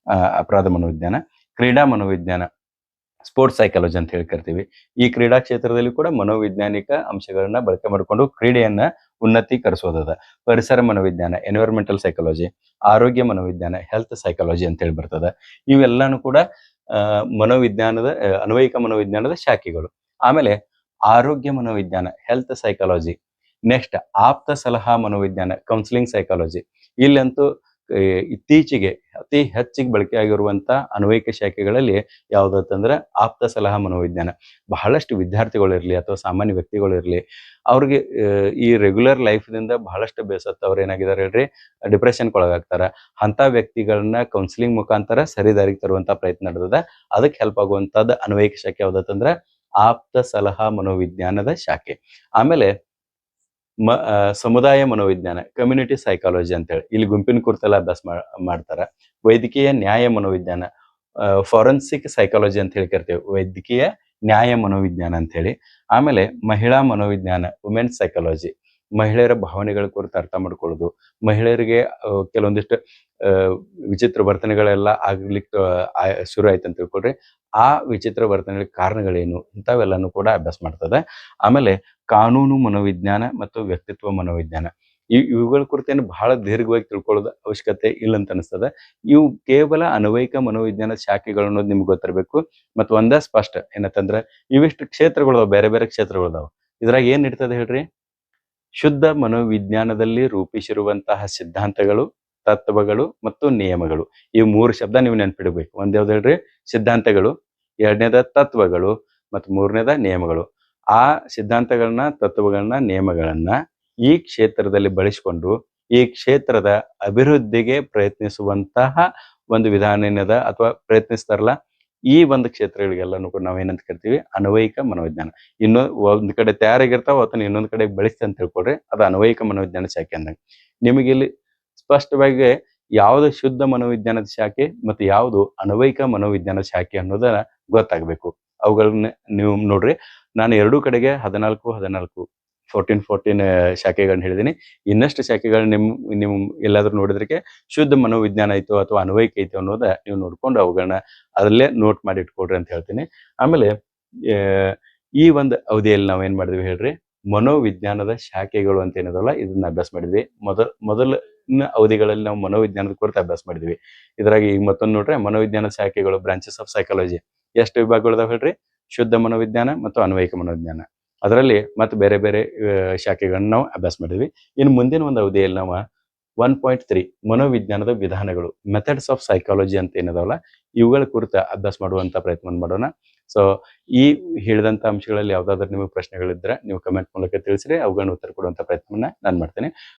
ಅಪರಾಧ ಮನೋವಿಜ್ಞಾನ, ಕ್ರೀಡಾ ಮನೋವಿಜ್ಞಾನ, ಸ್ಪೋರ್ಟ್ಸ್ ಸೈಕಾಲಜಿ ಅಂತ ಹೇಳಿ ಕರಿತೀವಿ. ಈ ಕ್ರೀಡಾ ಕ್ಷೇತ್ರದಲ್ಲಿ ಕೂಡ ಮನೋವೈಜ್ಞಾನಿಕ ಅಂಶಗಳನ್ನ ಬಳಕೆ ಮಾಡಿಕೊಂಡು ಕ್ರೀಡೆಯನ್ನ ಉನ್ನತೀಕರಿಸೋದದ. ಪರಿಸರ ಮನೋವಿಜ್ಞಾನ, ಎನ್ವಿರಾನ್ಮೆಂಟಲ್ ಸೈಕಾಲಜಿ, ಆರೋಗ್ಯ ಮನೋವಿಜ್ಞಾನ, ಹೆಲ್ತ್ ಸೈಕಾಲಜಿ ಅಂತ ಹೇಳಿ ಬರ್ತದೆ. ಇವೆಲ್ಲಾನು ಕೂಡ ಮನೋವಿಜ್ಞಾನದ ಅನ್ವಯಿಕ ಮನೋವಿಜ್ಞಾನದ ಶಾಖೆಗಳು. ಆಮೇಲೆ ಆರೋಗ್ಯ ಮನೋವಿಜ್ಞಾನ, ಹೆಲ್ತ್ ಸೈಕಾಲಜಿ. ನೆಕ್ಸ್ಟ್ ಆಪ್ತ ಸಲಹಾ ಮನೋವಿಜ್ಞಾನ, ಕೌನ್ಸಿಲಿಂಗ್ ಸೈಕಾಲಜಿ. ಇಲ್ಲಂತೂ ಇತ್ತೀಚೆಗೆ ಅತಿ ಹೆಚ್ಚಿಗೆ ಬಳಕೆ ಆಗಿರುವಂತ ಅನ್ವಯಿಕ ಶಾಖೆಗಳಲ್ಲಿ ಯಾವ್ದಂತಂದ್ರೆ ಆಪ್ತ ಸಲಹಾ ಮನೋವಿಜ್ಞಾನ. ಬಹಳಷ್ಟು ವಿದ್ಯಾರ್ಥಿಗಳಿರ್ಲಿ ಅಥವಾ ಸಾಮಾನ್ಯ ವ್ಯಕ್ತಿಗಳಿರ್ಲಿ, ಅವ್ರಿಗೆ ಈ ರೆಗ್ಯುಲರ್ ಲೈಫ್ನಿಂದ ಬಹಳಷ್ಟು ಬೇಸತ್ತವ್ರು ಏನಾಗಿದ್ದಾರೆ ಹೇಳ್ರಿ, ಡಿಪ್ರೆಷನ್ಗೆ ಒಳಗಾಗ್ತಾರ. ಅಂತ ವ್ಯಕ್ತಿಗಳನ್ನ ಕೌನ್ಸಿಲಿಂಗ್ ಮುಖಾಂತರ ಸರಿದಾರಿಗೆ ತರುವಂತ ಪ್ರಯತ್ನ ನಡೆದದ. ಅದಕ್ಕೆ ಹೆಲ್ಪ್ ಆಗುವಂತದ್ದು ಅನ್ವಯಿಕ ಶಾಖೆ ಯಾವ್ದಂತಂದ್ರೆ ಆಪ್ತ ಸಲಹಾ ಮನೋವಿಜ್ಞಾನದ ಶಾಖೆ. ಆಮೇಲೆ ಸಮುದಾಯ ಮನೋವಿಜ್ಞಾನ, ಕಮ್ಯುನಿಟಿ ಸೈಕಾಲಜಿ ಅಂತೇಳಿ ಇಲ್ಲಿ ಗುಂಪಿನ ಕುರಿತೆಲ್ಲ ಅಭ್ಯಾಸ ಮಾಡ್ತಾರ. ವೈದ್ಯಕೀಯ ನ್ಯಾಯ ಮನೋವಿಜ್ಞಾನ, ಫಾರೆನ್ಸಿಕ್ ಸೈಕಾಲಜಿ ಅಂತ ಹೇಳಿ ಕರಿತೇವೆ, ವೈದ್ಯಕೀಯ ನ್ಯಾಯ ಮನೋವಿಜ್ಞಾನ ಅಂತ ಹೇಳಿ. ಆಮೇಲೆ ಮಹಿಳಾ ಮನೋವಿಜ್ಞಾನ, ವುಮೆನ್ಸ್ ಸೈಕಾಲಜಿ, ಮಹಿಳೆಯರ ಭಾವನೆಗಳ ಕುರಿತು ಅರ್ಥ ಮಾಡ್ಕೊಳ್ಳೋದು. ಮಹಿಳೆಯರಿಗೆ ಕೆಲವೊಂದಿಷ್ಟು ವಿಚಿತ್ರ ವರ್ತನೆಗಳೆಲ್ಲ ಆಗ್ಲಿಕ್ಕೆ ಶುರು ಆಯ್ತು ಅಂತ ತಿಳ್ಕೊಳ್ರಿ. ಆ ವಿಚಿತ್ರ ವರ್ತನೆಗಳಿಗೆ ಕಾರಣಗಳೇನು, ಇಂಥವೆಲ್ಲಾನು ಕೂಡ ಅಭ್ಯಾಸ ಮಾಡ್ತದೆ. ಆಮೇಲೆ ಕಾನೂನು ಮನೋವಿಜ್ಞಾನ ಮತ್ತು ವ್ಯಕ್ತಿತ್ವ ಮನೋವಿಜ್ಞಾನ. ಇವುಗಳ ಕುರಿತೇನು ಬಹಳ ದೀರ್ಘವಾಗಿ ತಿಳ್ಕೊಳ್ಳೋದು ಅವಶ್ಯಕತೆ ಇಲ್ಲ ಅಂತ ಅನಿಸ್ತದೆ. ಇವು ಕೇವಲ ಅನ್ವಯಿಕ ಮನೋವಿಜ್ಞಾನ ಶಾಖೆಗಳು ಅನ್ನೋದು ನಿಮ್ಗೆ ಗೊತ್ತಿರಬೇಕು. ಮತ್ತು ಒಂದೇ ಸ್ಪಷ್ಟ ಏನಂತಂದ್ರೆ ಇವಿಷ್ಟು ಕ್ಷೇತ್ರಗಳು, ಬೇರೆ ಬೇರೆ ಕ್ಷೇತ್ರಗಳದಾವ. ಇದ್ರಾಗ ಏನ್ ಇರ್ತದೆ ಹೇಳ್ರಿ, ಶುದ್ಧ ಮನೋವಿಜ್ಞಾನದಲ್ಲಿ ರೂಪಿಸಿರುವಂತಹ ಸಿದ್ಧಾಂತಗಳು, ತತ್ವಗಳು ಮತ್ತು ನಿಯಮಗಳು. ಈ 3 ಶಬ್ದ ನೀವು ನೆನ್ಪಿಡ್ಬೇಕು. ಒಂದ್ ಯಾವ್ದು ಹೇಳ್ರಿ, ಸಿದ್ಧಾಂತಗಳು, ಎರಡನೇದ ತತ್ವಗಳು, ಮತ್ತು ಮೂರನೇದ ನಿಯಮಗಳು. ಆ ಸಿದ್ಧಾಂತಗಳನ್ನ, ತತ್ವಗಳನ್ನ, ನಿಯಮಗಳನ್ನ ಈ ಕ್ಷೇತ್ರದಲ್ಲಿ ಬಳಸಿಕೊಂಡು ಈ ಕ್ಷೇತ್ರದ ಅಭಿವೃದ್ಧಿಗೆ ಪ್ರಯತ್ನಿಸುವಂತಹ ಒಂದು ವಿಧಾನ ಏನದ ಅಥವಾ ಪ್ರಯತ್ನಿಸ್ತಾರಲ್ಲ, ಈ ಒಂದು ಕ್ಷೇತ್ರಗಳಿಗೆಲ್ಲಾನು ಕೂಡ ನಾವೇನಂತ ಕರಿತೀವಿ, ಅನ್ವಯಿಕ ಮನೋವಿಜ್ಞಾನ. ಒಂದ್ ಕಡೆ ತಯಾರಾಗಿರ್ತಾವ, ಅದನ್ನ ಇನ್ನೊಂದ್ ಕಡೆ ಬಳಸ್ತಿ ಅಂತ ತಿಳ್ಕೊಡ್ರಿ, ಅದು ಅನ್ವಯಿಕ ಮನೋವಿಜ್ಞಾನ ಶಾಖೆ ಅಂದಂಗ. ನಿಮಗೆ ಇಲ್ಲಿ ಸ್ಪಷ್ಟವಾಗಿ ಯಾವುದು ಶುದ್ಧ ಮನೋವಿಜ್ಞಾನದ ಶಾಖೆ ಮತ್ತು ಯಾವುದು ಅನ್ವಯಿಕ ಮನೋವಿಜ್ಞಾನದ ಶಾಖೆ ಅನ್ನೋದನ್ನ ಗೊತ್ತಾಗಬೇಕು. ಅವುಗಳನ್ನ ನೀವು ನೋಡ್ರಿ, ನಾನು ಎರಡೂ ಕಡೆಗೆ 14 14 ಶಾಖೆಗಳನ್ನ ಹೇಳಿದೀನಿ. ಇನ್ನಷ್ಟು ಶಾಖೆಗಳು ನೀವು ಎಲ್ಲಾದ್ರೂ ನೋಡಿದ್ರಿಗೆ ಶುದ್ಧ ಮನೋವಿಜ್ಞಾನ ಐತೋ ಅಥವಾ ಅನ್ವಯಿಕ ಐತೋ ಅನ್ನೋದ ನೀವು ನೋಡ್ಕೊಂಡು ಅವುಗಳನ್ನ ಅದರಲ್ಲೇ ನೋಟ್ ಮಾಡಿ ಇಟ್ಕೊಡ್ರಿ ಅಂತ ಹೇಳ್ತೀನಿ. ಆಮೇಲೆ ಈ ಒಂದು ಅವಧಿಯಲ್ಲಿ ನಾವೇನ್ ಮಾಡಿದ್ವಿ ಹೇಳ್ರಿ, ಮನೋವಿಜ್ಞಾನದ ಶಾಖೆಗಳು ಅಂತ ಏನದಲ್ಲ ಇದನ್ನ ಅಭ್ಯಾಸ ಮಾಡಿದ್ವಿ. ಮೊದಲಿನ ಅವಧಿಗಳಲ್ಲಿ ನಾವು ಮನೋವಿಜ್ಞಾನದ ಕುರಿತು ಅಭ್ಯಾಸ ಮಾಡಿದ್ವಿ. ಇದ್ರಾಗ ಈಗ ಮತ್ತೊಂದು ನೋಡ್ರಿ, ಮನೋವಿಜ್ಞಾನದ ಶಾಖೆಗಳು, ಬ್ರಾಂಚಸ್ ಆಫ್ ಸೈಕಾಲಜಿ ಎಷ್ಟು ವಿಭಾಗಗಳಿದಾವೆ ಹೇಳ್ರಿ, ಶುದ್ಧ ಮನೋವಿಜ್ಞಾನ ಮತ್ತು ಅನ್ವಯಿಕ ಮನೋವಿಜ್ಞಾನ. ಅದರಲ್ಲಿ ಮತ್ತೆ ಬೇರೆ ಬೇರೆ ಶಾಖೆಗಳನ್ನ ನಾವು ಅಭ್ಯಾಸ ಮಾಡಿದ್ವಿ. ಇನ್ನು ಮುಂದಿನ ಒಂದು ಅವಧಿಯಲ್ಲಿ ನಾವು 1.3 ಮನೋವಿಜ್ಞಾನದ ವಿಧಾನಗಳು, ಮೆಥಡ್ಸ್ ಆಫ್ ಸೈಕಾಲಜಿ ಅಂತ ಏನದಾವಲ್ಲ, ಇವುಗಳ ಕುರಿತು ಅಭ್ಯಾಸ ಮಾಡುವಂತ ಪ್ರಯತ್ನ ಮಾಡೋಣ. ಸೊ ಈ ಹೇಳಿದಂತ ಅಂಶಗಳಲ್ಲಿ ಯಾವ್ದಾದ್ರು ನಿಮಗೆ ಪ್ರಶ್ನೆಗಳಿದ್ರೆ ನೀವು ಕಮೆಂಟ್ ಮೂಲಕ ತಿಳಿಸ್ರಿ, ಅವುಗಳನ್ನ ಉತ್ತರ ಕೊಡುವಂತ ಪ್ರಯತ್ನವನ್ನ ನಾನು ಮಾಡ್ತೇನೆ.